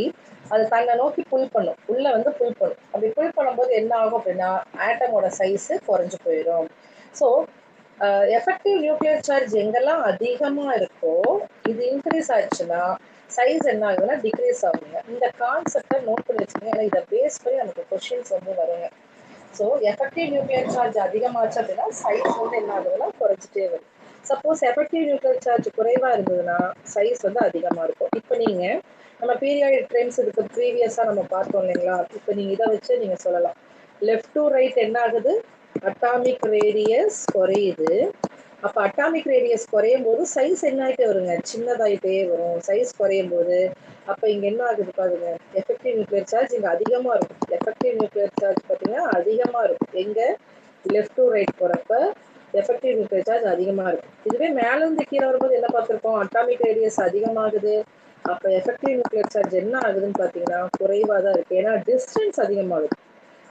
S1: அது தன்னை நோக்கி புல் பண்ணும், உள்ள வந்து புல் பண்ணும். அப்படி புல் பண்ணும்போது என்ன ஆகும் அப்படின்னா ஆட்டமோட சைஸ் குறைஞ்சு போயிடும். ஸோ எஃபெக்டிவ் நியூக்ளியர் சார்ஜ் எங்கெல்லாம் அதிகமா இருக்கோ இது இன்க்ரீஸ் ஆச்சுன்னா சைஸ் என்ன ஆகுதுன்னா டிக்ரீஸ் ஆகுங்க. இந்த கான்செப்டை நோட் பண்ணி வச்சுக்கோங்க. ஏன்னா இதை பேஸ் பண்ணி நமக்கு கொஸ்டின்ஸ் வந்து வருங்க. ஸோ எஃபெக்டிவ் நியூக்ளியர் சார்ஜ் அதிகமாச்சு அப்படின்னா சைஸ் வந்து என்ன ஆகுதுன்னா குறைஞ்சிட்டே வரும். சப்போஸ் எஃபெக்டிவ் நியூக்ளியர் சார்ஜ் குறைவா இருந்ததுன்னா சைஸ் வந்து அதிகமா இருக்கும். இப்போ நீங்க நம்ம பீரியாடிக் ட்ரெண்ட்ஸ் இதுக்கு ப்ரீவியஸா நம்ம பார்த்தோம் இல்லைங்களா? இப்போ நீங்க இதை வச்சு நீங்க சொல்லலாம், லெஃப்ட் டு ரைட் என்ன ஆகுது, அட்டாமிக் ரேடியஸ் குறையுது. அப்ப அட்டாமிக் ரேடியஸ் குறையும் போது சைஸ் என்ன ஆகிட்டே வருங்க, சின்னதாயிட்டே வரும். சைஸ் குறையும் போது அப்ப இங்க என்ன ஆகுது பாருங்க, எஃபெக்டிவ் நியூக்ளியர் சார்ஜ் இங்க அதிகமா இருக்கும். எஃபெக்டிவ் நியூக்ளியர் சார்ஜ் பார்த்தீங்கன்னா அதிகமா இருக்கும். எங்க லெஃப்ட் டு ரைட் போறப்ப எஃபெக்டிவ் நியூக்ளியர் சார்ஜ் அதிகமா இருக்கும். இதுவே மேல இருந்து கீழே வரும்போது என்ன பார்த்திருக்கோம், அட்டாமிக் ரேடியஸ் அதிகமாகுது. அப்ப எஃபெக்டிவ் நியூக்ளியர் சார்ஜ் என்ன ஆகுதுன்னு பார்த்தீங்கன்னா குறைவா தான் இருக்கு. ஏன்னா டிஸ்டன்ஸ் அதிகமாகுது.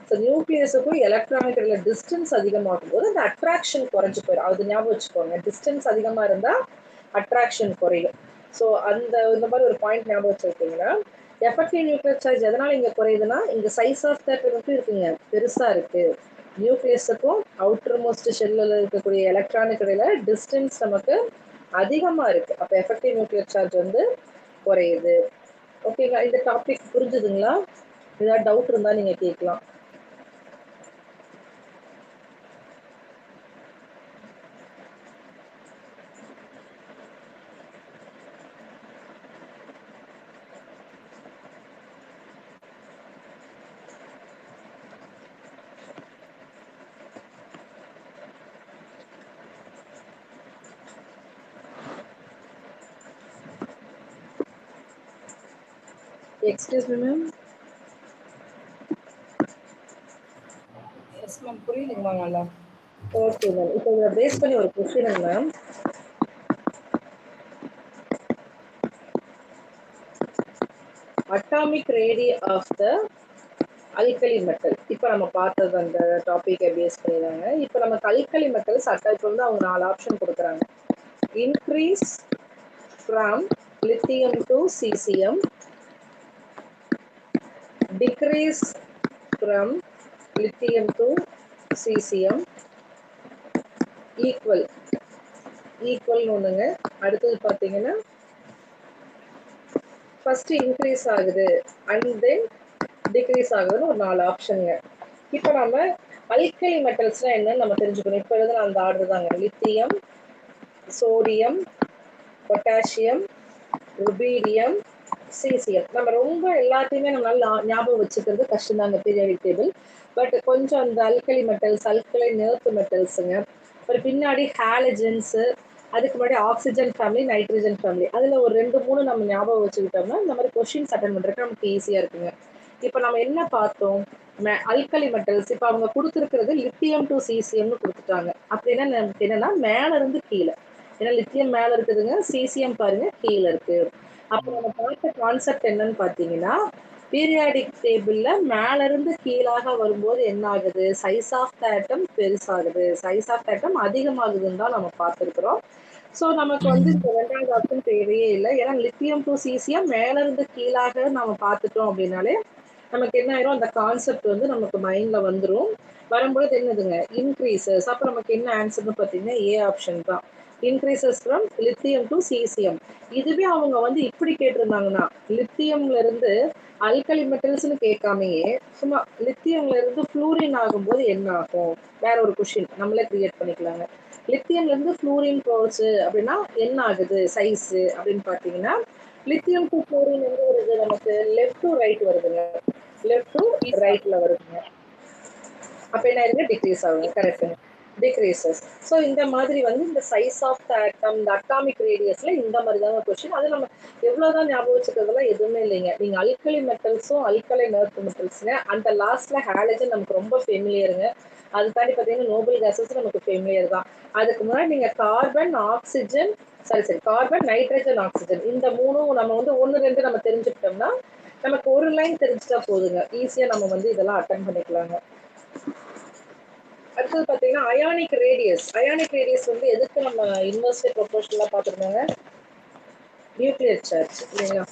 S1: ஸோ நியூக்ளியஸுக்கும் எலக்ட்ரானிக் இடையில டிஸ்டன்ஸ் அதிகமாகும் போது அந்த அட்ராக்ஷன் குறைஞ்சு போயிடும். அது ஞாபகம் வச்சுக்கோங்க. டிஸ்டன்ஸ் அதிகமா இருந்தா அட்ராக்ஷன் குறையும். ஸோ இந்த மாதிரி ஒரு பாயிண்ட் ஞாபகம் வச்சுக்கிட்டீங்கன்னா எஃபெக்டிவ் நியூக்ளியர் சார்ஜ் எதனால இங்க குறையுதுன்னா இங்க சைஸ் ஆஃப் தட் வந்து இருக்குங்க, பெருசா இருக்கு. நியூக்ளியஸுக்கும் அவுட்டர் மோஸ்ட் ஷெல்லில் இருக்கக்கூடிய எலக்ட்ரானிக் இடையில டிஸ்டன்ஸ் நமக்கு அதிகமா இருக்கு. அப்ப எஃபெக்டிவ் நியூக்ளியர் சார்ஜ் வந்து குறையுது. ஓகேங்களா? இந்த டாபிக் புரிஞ்சுதுங்களா? ஏதாவது டவுட் இருந்தா நீங்க கேட்கலாம். Excuse me ma'am.
S2: Yes ma'am, புரியுதுங்க மேம் நல்லா.
S1: Okay ma'am. இப்போ இதை பேஸ் பண்ணி ஒரு question ma'am. Atomic radius of the alkali metal. இப்போ நம்ம பார்த்தது அந்த டாபிக்கை பேஸ் பண்ணிடுறாங்க. இப்போ நமக்கு அல்கலி மெட்டல்ஸ் இப்போ வந்து அவங்க 4 ஆப்ஷன் கொடுக்குறாங்க. Increase from lithium to caesium, decrease from lithium to caesium, ஈக்குவல்னு ஒன்றுங்க. அடுத்தது பார்த்தீங்கன்னா ஃபர்ஸ்ட் இன்க்ரீஸ் ஆகுது அண்ட் தென் டிக்ரீஸ் ஆகுதுன்னு ஒரு 4 ஆப்ஷனுங்க. இப்போ நம்ம அல்கலி மெட்டல்ஸ்லாம் என்னன்னு நம்ம தெரிஞ்சுக்கணும். இப்போ எழுதுன அந்த ஆர்டர் தாங்க. Lithium, sodium, potassium, rubidium, caesium. நம்ம ரொம்ப எல்லாத்தையுமே நம்மளால ஞாபகம் வச்சுக்கிறது கஷ்டம் தாங்க பீரியாடிக் டேபிள். பட் கொஞ்சம் அந்த அல்கலி மெட்டல்ஸ், அல்கலைன் எர்த் மெட்டல்ஸுங்க, ஒரு பின்னாடி ஹாலஜன்ஸு, அதுக்கு முன்னாடி ஆக்சிஜன் ஃபேமிலி, நைட்ரஜன் ஃபேமிலி, அதில் ஒரு 2-3 நம்ம ஞாபகம் வச்சுக்கிட்டோம்னா இந்த மாதிரி கொஷின்ஸ் அட்டன் பண்ணுறதுக்கு நமக்கு ஈஸியாக இருக்குங்க. இப்போ நம்ம என்ன பார்த்தோம், அல்கலி மெட்டல்ஸ் இப்போ அவங்க கொடுத்துருக்கிறது லித்தியம் டு சீசியம்னு கொடுத்துட்டாங்க. அப்படின்னா நமக்கு என்னன்னா மேல இருந்து கீழே, ஏன்னா லித்தியம் மேல இருக்குதுங்க, சீசியம் பாருங்க கீழே இருக்கு. அப்போ நம்ம பார்த்த கான்செப்ட் என்னன்னு பார்த்தீங்கன்னா பீரியாடிக் டேபிள்ல மேல இருந்து கீழாக வரும்போது என்ன ஆகுது, சைஸ் ஆஃப் த ஆட்டம் பெருசாகுது, சைஸ் ஆஃப் த ஆட்டம் அதிகமாகுதுன்னு தான் நம்ம பார்த்துருக்குறோம். ஸோ நமக்கு வந்து இந்த 2வது ஆப்ஷன் தேவையே இல்லை. ஏன்னா லித்தியம் டு சீசியம் மேல இருந்து கீழாக நம்ம பார்த்துட்டோம் அப்படின்னாலே நமக்கு என்ன ஆயிரும், அந்த கான்செப்ட் வந்து நமக்கு மைண்ட்ல வந்துடும். வரும்போது என்னதுங்க இன்க்ரீசஸ். அப்போ நமக்கு என்ன ஆன்சர்னு பார்த்தீங்கன்னா ஏ ஆப்ஷன் தான். Increases from lithium to caesium. இதுவே அவங்க வந்து இப்படி கேட்டிருந்தாங்கன்னா, லித்தியம்ல இருந்து அல்கலி மெட்டல்ஸ்னு கேட்காமயே சும்மா லித்தியம்ல இருந்து ஃப்ளூரின் ஆகும்போது என்ன ஆகும்? வேற ஒரு கொஸ்டின் நம்மளே கிரியேட் பண்ணிக்கலாங்க. லித்தியம்ல இருந்து ஃப்ளூரின் போச்சு அப்படின்னா என்ன ஆகுது சைஸ் அப்படின்னு பார்த்தீங்கன்னா, லித்தியம் டு ஃப்ளூரின் எங்க வருது நமக்கு? லெஃப்ட் டு ரைட் வருதுங்க. லெஃப்ட் டு ரைட்ல வருதுங்க. அப்ப என்ன ஆயிருங்க? டிக்ரீஸ் ஆகுங்க. கரெக்ட்டுங்க. டிக்ரீசஸ். ஸோ இந்த மாதிரி வந்து இந்த சைஸ் ஆஃப் த ஆட்டம், இந்த அட்டாமிக் ரேடியஸ்ல இந்த மாதிரி தாங்க கொஸ்டின். அது நம்ம எவ்வளோதான் ஞாபகம் வச்சுக்கிறதுலாம் எதுவுமே இல்லைங்க. நீங்க அல்கலி மெட்டல்ஸும், அல்கலைன் எர்த் மெட்டல்ஸுங்க. அந்த லாஸ்ட்ல ஹாலஜன் நமக்கு ரொம்ப ஃபெமிலியருங்க. அது தாண்டி பார்த்தீங்கன்னா நோபல் கேஸஸ் நமக்கு ஃபெமிலியர் தான். அதுக்கு முன்னாடி நீங்க carbon, oxygen carbon, nitrogen, oxygen இந்த மூணும் நம்ம வந்து 1, 2 நம்ம தெரிஞ்சுக்கிட்டோம்னா, நமக்கு ஒரு லைன் தெரிஞ்சுட்டா போதுங்க. ஈஸியா நம்ம வந்து இதெல்லாம் அட்டெண்ட் பண்ணிக்கலாங்க. அடுத்தது பார்த்தீங்கன்னா அயானிக் ரேடியஸ். அயானிக் ரேடியஸ் வந்து எதுக்கு நம்ம இன்வெர்ஸ்லி ப்ரொபோர்ஷனலா பார்த்துருந்தோங்க? நியூக்ளியர் சார்ஜ் இல்லைங்களா?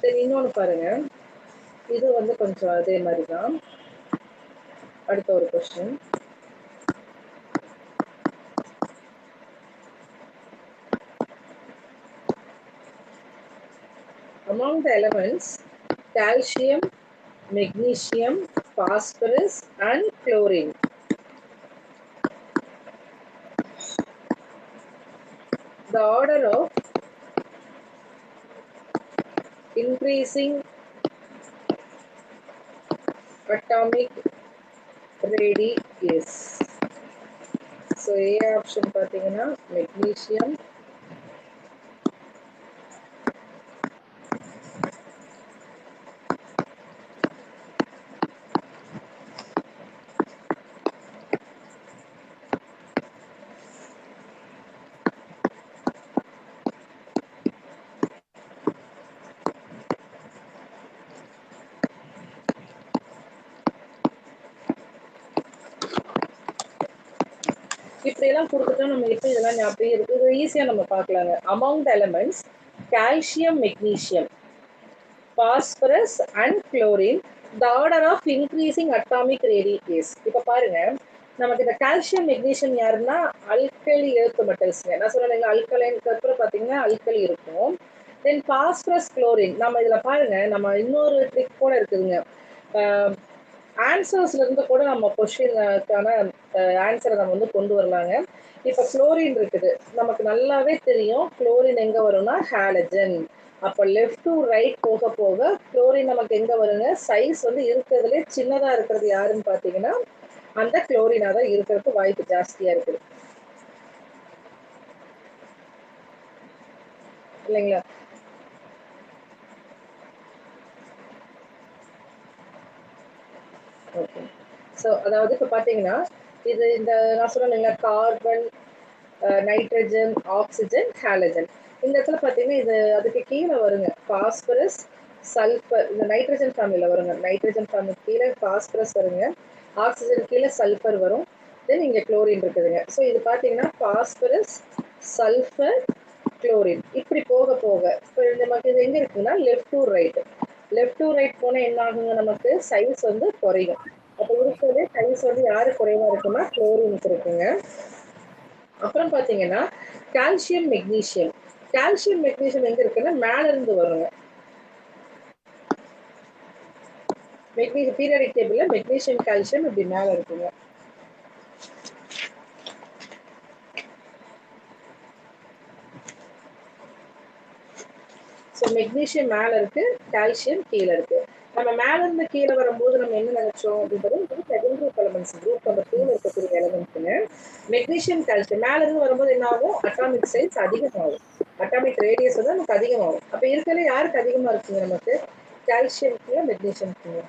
S1: சரி இன்னொன்று பாருங்க. இது வந்து கொஞ்சம் அதே மாதிரி தான். அடுத்த ஒரு question. Among the elements, calcium, magnesium, phosphorus and chlorine. The order of increasing atomic radius. So A option பார்த்தீங்கன்னா magnesium, இப்படியெல்லாம் கொடுத்துட்டா நம்ம எப்படி இதெல்லாம் ஞாபகம் இருக்கு? இது ஈஸியாக நம்ம பார்க்கலாங்க. Among the elements calcium, magnesium, phosphorus and chlorine, the order of increasing atomic radius. இப்போ பாருங்க, நமக்கு இந்த கால்சியம், மெக்னீசியம் யாருன்னா அல்கலி எர்த் மெட்டல்ஸ்ங்க. நான் சொன்னேன் அல்கலைனுக்கு அப்புறம் பார்த்தீங்கன்னா அல்கலி இருக்கும். Then phosphorus, chlorine. நம்ம இதில் பாருங்க, நம்ம இன்னொரு ட்ரிக் கூட இருக்குதுங்க. ஆன்சர்ஸ்ல இருந்து கூட நம்ம கொஸ்டினுக்கான ஆன்சரை நம்ம வந்து கொண்டு வரலாங்க. இப்போ குளோரின் இருக்குது. நமக்கு நல்லாவே தெரியும் குளோரின் எங்க வரும்னா ஹாலஜன். அப்போ லெஃப்ட் டு ரைட் போக போக குளோரின் நமக்கு எங்க வருங்க? சைஸ் வந்து இருக்கிறதுலே சின்னதா இருக்கிறது யாருன்னு பார்த்தீங்கன்னா அந்த குளோரினா தான் இருக்கிறதுக்கு வாய்ப்பு ஜாஸ்தியா இருக்குது இல்லைங்களா? ஓகே. ஸோ அதாவது இப்போ பார்த்தீங்கன்னா இது இந்த நான் சொன்னேன் இல்லைங்களா, கார்பன், நைட்ரஜன், ஆக்சிஜன், ஹாலஜன். இந்த இடத்துல பார்த்தீங்கன்னா இது அதுக்கு கீழே வருங்க பாஸ்பரஸ், சல்ஃபர். இந்த நைட்ரஜன் ஃபேமிலியில் வருங்க. நைட்ரஜன் ஃபேமிலி கீழே பாஸ்பரஸ் வருங்க, ஆக்சிஜன் கீழே சல்ஃபர் வரும், தென் இங்கே குளோரின் இருக்குதுங்க. ஸோ இது பார்த்தீங்கன்னா பாஸ்பரஸ், சல்ஃபர், குளோரின் இப்படி போக போக இப்போ நமக்கு இது எங்கே இருக்குன்னா left to right. Left to right போனால் என்ன ஆகுங்க? நமக்கு சைஸ் வந்து குறையும். அப்போ இருக்கிறதே சைஸ் வந்து யாரு குறைவா இருக்குன்னா குளோரினுக்கு இருக்குங்க. அப்புறம் பார்த்தீங்கன்னா கால்சியம், மெக்னீசியம். கால்சியம், மெக்னீசியம் எங்க இருக்குன்னா மேல இருந்து வருங்க. மெக்னீசியம் பீரியாடிக் டேபிள்ல மெக்னீசியம், கால்சியம் இப்படி மேல இருக்குங்க. ஸோ மெக்னீசியம் மேல இருக்கு, கால்சியம் கீழே இருக்கு. நம்ம மேல இருந்து கீழே வரும்போது நம்ம என்ன நினைச்சோம் அப்படின்றது secondary group elements, group number 2ல இருக்கக்கூடிய எலமெண்ட்ஸுங்க. மெக்னீசியம், கால்சியம் மேல இருந்து வரும்போது என்ன ஆகும்? அட்டாமிக் சைஸ் அதிகமாகும், அட்டாமிக் ரேடியஸ் வந்து நமக்கு அதிகமாகும். அப்ப இருக்கிறதுல யாருக்கு அதிகமா இருக்குங்க? நமக்கு கால்சியம்க்குள்ள, மெக்னீசியம்க்குள்ள.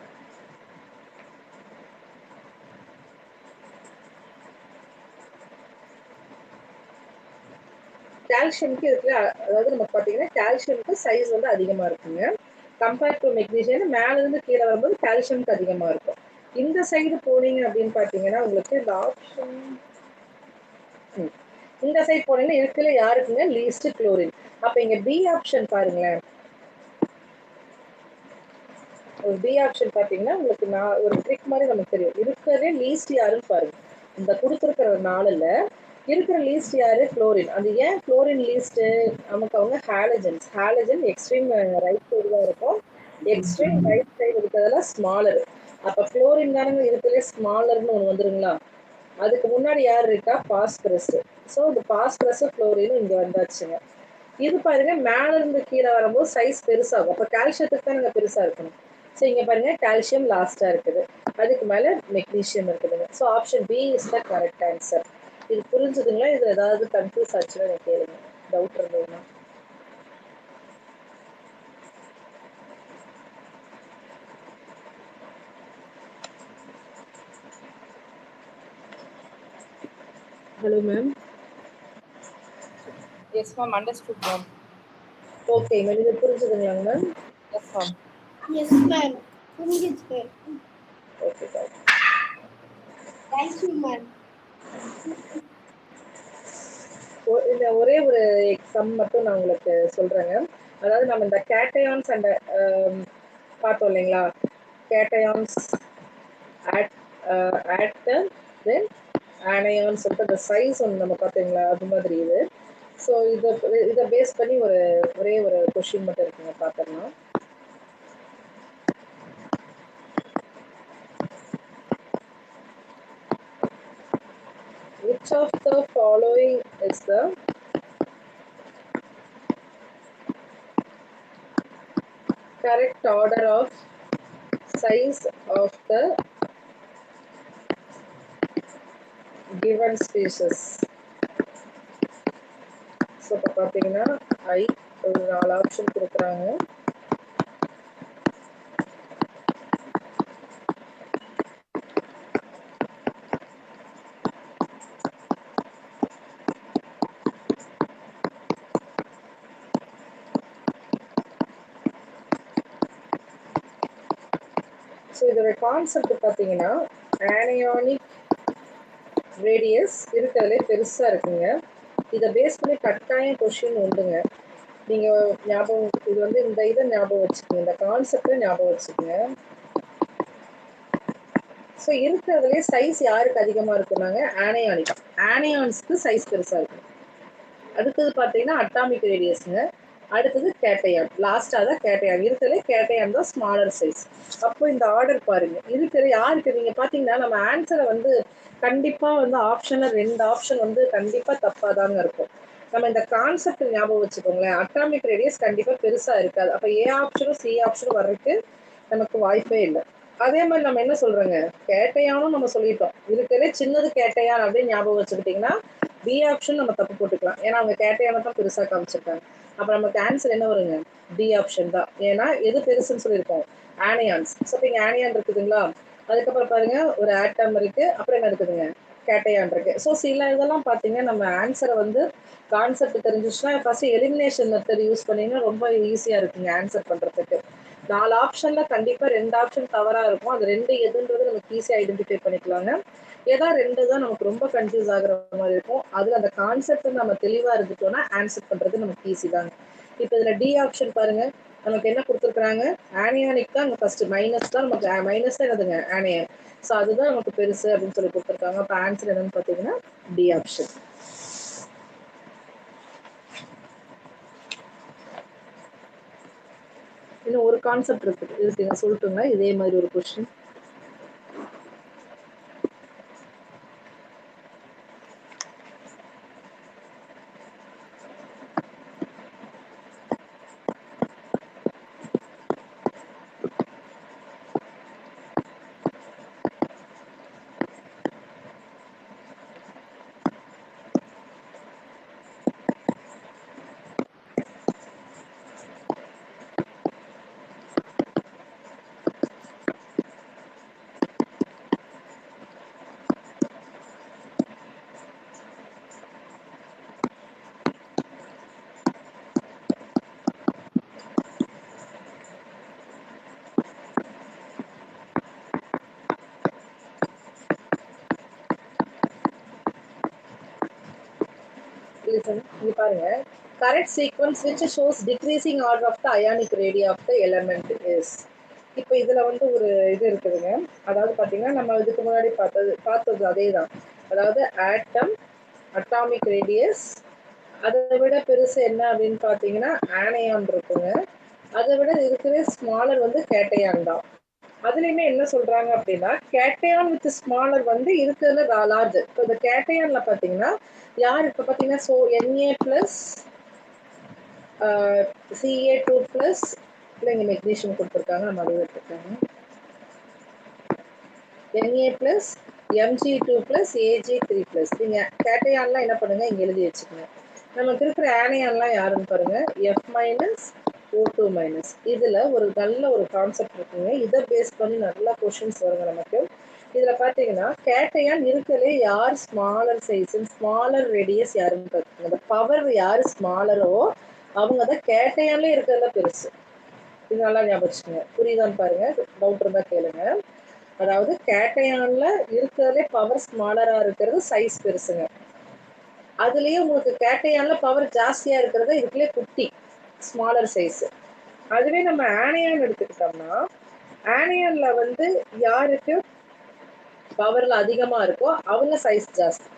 S1: கால்சியம்க்கு இருக்குல்ல, அதாவது நமக்கு பார்த்தீங்கன்னா கால்சியம்க்கு சைஸ் வந்து அதிகமா இருக்குங்க. கம்பேர்ட் டு மெக்னீசியம் மேல இருந்து கீழே வரும்போது கால்சியம்க்கு அதிகமா இருக்கும். இந்த சைடு போனீங்க அப்படின்னு பார்த்தீங்கன்னா உங்களுக்கு இந்த ஆப்ஷன் இந்த சைடு போனீங்கன்னா இருக்குல்ல யாருக்குங்க? Least chlorine. அப்ப இங்க பி ஆப்ஷன் பாருங்களேன். ஒரு பி ஆப்ஷன் பார்த்தீங்கன்னா உங்களுக்கு நான் ஒரு ட்ரிக் மாதிரி நமக்கு தெரியும். இருக்கிறதே லீஸ்ட் யாருன்னு பாருங்க. இந்த கொடுத்துருக்கிற 4ல இருக்கிற லீஸ்ட் யாரு? குளோரின். அது ஏன் குளோரின் லீஸ்ட்? நமக்கு அவங்க ஹாலஜன் எக்ஸ்ட்ரீம் ரைட் சைடு தான் இருக்கும். எக்ஸ்ட்ரீம் ரைட் சைடு இருக்கிறதுல ஸ்மாலர். அப்ப குளோரின் தானங்க இருக்கிறதுலே ஸ்மாலர்னு ஒன்று வந்துருங்களா? அதுக்கு முன்னாடி யார் இருக்கா? பாஸ்பரஸ். ஸோ இந்த பாஸ்பரஸ் குளோரின் இங்க வந்தாச்சுங்க. இது பாருங்க மேல இருந்து கீழே வரும்போது சைஸ் பெருசாகும். அப்ப கால்சியத்துக்கு தான் இங்க பெருசா இருக்கணும். ஸோ இங்க பாருங்க கால்சியம் லாஸ்டா இருக்குது. அதுக்கு மேல மெக்னீசியம் இருக்குதுங்க. So option B is the correct answer. இது புரிஞ்சுதுங்களா? இது ஏதாவது கன்ஃபியூஸ் ஆச்சுன்னா எனக்கு கேளுங்க, டவுட் இருந்ததுன்னா. Hello ma'am.
S2: Yes, ma'am. Understood, ma'am.
S1: Okay ma'am, இது புரிஞ்சுதுங்களாங்க ma'am?
S2: Yes, ma'am.
S3: Yes, ma'am. புரிஞ்சுது.
S1: Okay sir.
S3: Thank you, ma'am.
S1: இந்த ஒரே ஒரு எக்ஸாம் மட்டும் நான் உங்களுக்கு சொல்றேங்க. அதாவது நம்ம இந்த கேட்டயான்ஸ் அண்ட் பார்த்தோம் இல்லைங்களா? கேட்டயான்ஸ் ஆட்டர் தென் ஆனயான்னு சொல்லிட்டு அந்த சைஸ் ஒன்று நம்ம பார்த்தீங்களா? அது மாதிரி இது. ஸோ இதை பேஸ் பண்ணி ஒரே ஒரு கொஷின் மட்டும் இருக்குங்க, பார்த்துடலாம். Which of the following is the correct order of size of the given species? So இப்போ பார்த்தீங்கன்னா ஒரு 4 ஆப்ஷன் கொடுக்குறாங்க. ஸோ இதோட கான்செப்ட் பார்த்தீங்கன்னா ஆனியானிக் ரேடியஸ் இருக்கிறதுலே பெருசாக இருக்குங்க. இதை பேஸ் பண்ணி கட்டாயம் கொஷின் உண்டுங்க. நீங்கள் ஞாபகம், இது வந்து இந்த இதை ஞாபகம் வச்சுக்கோங்க, இந்த கான்செப்டை ஞாபகம் வச்சுக்கோங்க. ஸோ இருக்கிறதுலே சைஸ் யாருக்கு அதிகமாக இருக்குன்னாங்க? ஆனியானிக். ஆனியான்ஸ்க்கு சைஸ் பெருசாக இருக்கும். அடுத்தது பார்த்தீங்கன்னா அட்டாமிக் ரேடியஸுங்க. அடுத்தது கேட்டையான். லாஸ்ட்டாக தான் கேட்டையான். இருக்கிறதுலே கேட்டையான் தான் ஸ்மாலர் சைஸ். அப்போ இந்த ஆர்டர் பாருங்க, இருக்கிற யாருக்கு நீங்கள் பார்த்தீங்கன்னா நம்ம ஆன்சரை வந்து கண்டிப்பாக வந்து ஆப்ஷனில் 2 ஆப்ஷன் வந்து கண்டிப்பாக தப்பாக தாங்க இருக்கும். நம்ம இந்த கான்செப்ட் ஞாபகம் வச்சுக்கோங்களேன். அட்டாமிக் ரேடியஸ் கண்டிப்பாக பெருசாக இருக்காது. அப்போ ஏ ஆப்ஷனும் சி ஆப்ஷனும் வர்றதுக்கு நமக்கு வாய்ப்பே இல்லை. அதே மாதிரி நம்ம என்ன சொல்றோங்க, கேட்டையானும் நம்ம சொல்லிட்டோம். இருக்கிறதே சின்னது கேட்டையான் அப்படின்னு ஞாபகம் வச்சுக்கிட்டிங்கன்னா பி ஆப்ஷன் நம்ம தப்பு போட்டுக்கலாம். ஏன்னா அவங்க கேட்டையான தான் பெருசாக காமிச்சிருக்காங்க. அப்போ நமக்கு ஆன்சர் என்ன வருங்க? டி ஆப்ஷன் தான். ஏன்னா எது பெருசுன்னு சொல்லியிருக்கோம்? ஆனியான்ஸ். ஸோ இப்போ இங்கே ஆனியான் இருக்குதுங்களா? அதுக்கப்புறம் பாருங்க ஒரு ஆட்டம் இருக்கு, அப்புறம் என்ன இருக்குதுங்க? கேட்டையான் இருக்கு. ஸோ சில இதெல்லாம் பார்த்தீங்கன்னா நம்ம ஆன்சரை வந்து கான்செப்ட் தெரிஞ்சிச்சுன்னா ஃபர்ஸ்ட் எலிமினேஷன் மெத்தட் யூஸ் பண்ணிங்கன்னா ரொம்ப ஈஸியாக இருக்குங்க ஆன்சர் பண்ணுறதுக்கு. 4 ஆப்ஷன்ல கண்டிப்பாக 2 ஆப்ஷன் தவறாக இருக்கும். அது 2 எதுன்றது நமக்கு ஈஸியாக ஐடென்டிஃபை பண்ணிக்கலாங்க. ஏதா 2 தான் நமக்கு ரொம்ப கன்ஃபியூஸ் ஆகுற மாதிரி இருக்கும். அதில் அந்த கான்செப்ட் நம்ம தெளிவாக இருந்துட்டோம்னா ஆன்சர் பண்ணுறது நமக்கு ஈஸி தாங்க. இப்போ இதில் டி ஆப்ஷன் பாருங்க, நமக்கு என்ன கொடுத்துருக்குறாங்க? ஆனியானிக் தான் இங்கே ஃபர்ஸ்ட் மைனஸ் தான் நமக்கு, மைனஸ் தான் என்னதுங்க? ஆனியான். ஸோ அதுதான் நமக்கு பெருசு அப்படின்னு சொல்லி கொடுத்துருக்காங்க. அப்போ ஆன்சர் என்னன்னு பார்த்தீங்கன்னா டி ஆப்ஷன். இன்னும் ஒரு கான்செப்ட் இருக்குங்க, சொல்லட்டுங்களா? இதே மாதிரி ஒரு கொஸ்டின். இங்க பாருங்க, correct sequence which shows decreasing order of the ionic radii of the element is. இப்போ இதுல வந்து ஒரு இது இருக்குதுங்க. அதாவது பாத்தீங்கன்னா நம்ம இதுக்கு முன்னாடி பார்த்தது அதே தான். அதாவது ஆட்டம் அட்டாமிக் ரேடியஸ். அதை விட பெருசு என்ன அப்படின்னு பார்த்தீங்கன்னா ஆனையான் இருக்குங்க. அதை விட இருக்கிற ஸ்மாலர் வந்து கேட்டையான் தான். அதுலயுமே என்ன சொல்றாங்க அப்படின்னா கேட்டையான் வித் ஸ்மாலர் வந்து இருக்கிறதுல லார்ஜ். இப்போ இந்த கேட்டையான்ல பார்த்தீங்கன்னா யார் இப்போ பார்த்தீங்கன்னா Na பிளஸ் Ca2 பிளஸ் இல்லை இங்கே மெக்னீஷியம் கொடுத்துருக்காங்க, நம்ம அதை எடுத்துருக்காங்க. Na plus Mg2 plus Ag3 plus. நீங்கள் கேட்டையான்லாம் என்ன பண்ணுங்க இங்கே எழுதி வச்சுக்கோங்க. நமக்கு இருக்கிற ஆனையான்லாம் யாருன்னு பாருங்க F மைனஸ் O2 மைனஸ். இதில் ஒரு நல்ல ஒரு கான்செப்ட் இருக்குங்க. இதை பேஸ் பண்ணி நல்லா கொஷின்ஸ் வருங்க நமக்கு. இதில் பார்த்தீங்கன்னா கேட்டையான் இருக்கிறதுலே யார் ஸ்மாலர் சைஸ் ஸ்மாலர் ரேடியஸ் யாருன்னு பார்த்துக்கோங்க. இந்த பவர் யார் ஸ்மாலரோ அவங்க தான் கேட்டையான்லேயே இருக்கிறதுல பெருசு. இது நல்லா ஞாபகம் வச்சுக்கோங்க. புரியுதான்னு பாருங்க, டவுட் இருந்தால் கேளுங்க. அதாவது கேட்டையான்ல இருக்கிறதுலே பவர் ஸ்மாலராக இருக்கிறது சைஸ் பெருசுங்க. அதுலேயே உங்களுக்கு கேட்டையான்ல பவர் ஜாஸ்தியாக இருக்கிறது இதுக்குள்ளே குட்டி ஸ்மாலர் சைஸ். அதுவே நம்ம ஆனையான் எடுத்துக்கிட்டோம்னா ஆனையான்ல வந்து யாருக்கு பவர்ல அதிகமாக இருக்கோ அவங்க சைஸ் ஜாஸ்தி.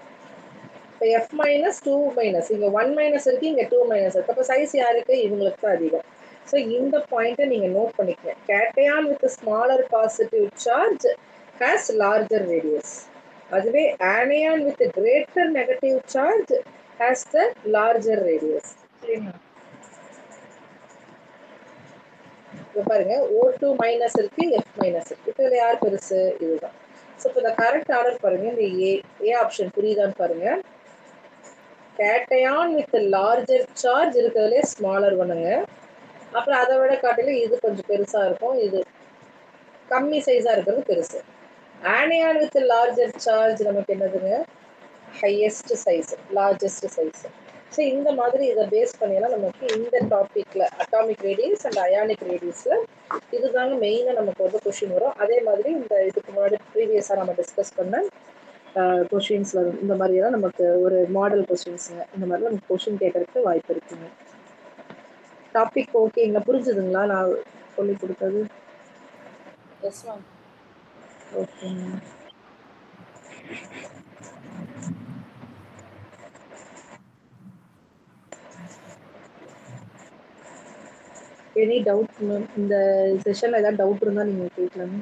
S1: இப்போ எஃப் மைனஸ் 2 மைனஸ், இங்கே 1 மைனஸ் இருக்குது, இங்கே 2 மைனஸ் இருக்குது. அப்போ சைஸ் யாருக்கு இவங்களுக்கு தான் அதிகம். ஸோ இந்த பாயிண்ட்டை நீங்கள் நோட் பண்ணிக்கங்க. Cation with smaller positive charge has larger radius. அதுவே anion with greater negative charge has the larger radius. சரிங்களா? இப்போ பாருங்க O2 மைனஸ் இருக்கு, எஃப் மைனஸ் இருக்கு. இப்போ இதில் யார் பெருசு? இதுதான். ஸோ இப்போ இந்த கரெக்ட் ஆர்டர் பாருங்க. இந்த ஏ ஆப்ஷன் புரியுதான்னு பாருங்க. கேட்டையான் வித் லார்ஜர் சார்ஜ் இருக்கிறதுலே ஸ்மாலர் பண்ணுங்க. அப்புறம் அதை விட காட்டிலும் இது கொஞ்சம் பெருசாக இருக்கும், இது கம்மி சைஸாக இருக்கிறது பெருசு. ஆனையான் வித் லார்ஜர் சார்ஜ் நமக்கு என்னதுங்க highest size, largest size. So இந்த மாதிரி இதை பேஸ் பண்ணியெல்லாம் நமக்கு இந்த டாப்பிக்கில் அட்டாமிக் ரேடியஸ் அண்ட் அயானிக் ரேடியஸில் இதுதாங்க மெயினாக நமக்கு வந்து கொஷின் வரும். அதே மாதிரி இந்த இதுக்கு முன்னாடி ப்ரீவியஸாக நம்ம டிஸ்கஸ் பண்ண கொஷின்ஸ் வரும். இந்த மாதிரியெல்லாம் நமக்கு ஒரு மாடல் கொஷின்ஸுங்க. இந்த மாதிரி நமக்கு கொஷின் கேட்கறதுக்கு வாய்ப்பு இருக்குங்க. டாபிக் ஓகேங்களா? புரிஞ்சுதுங்களா நான் சொல்லி கொடுத்தது?
S2: Yes ma'am.
S1: ஓகேங்க. Any doubt ma'am? இந்த செஷனில் ஏதாவது டவுட் இருந்தால் நீங்கள் கேட்கலாமே.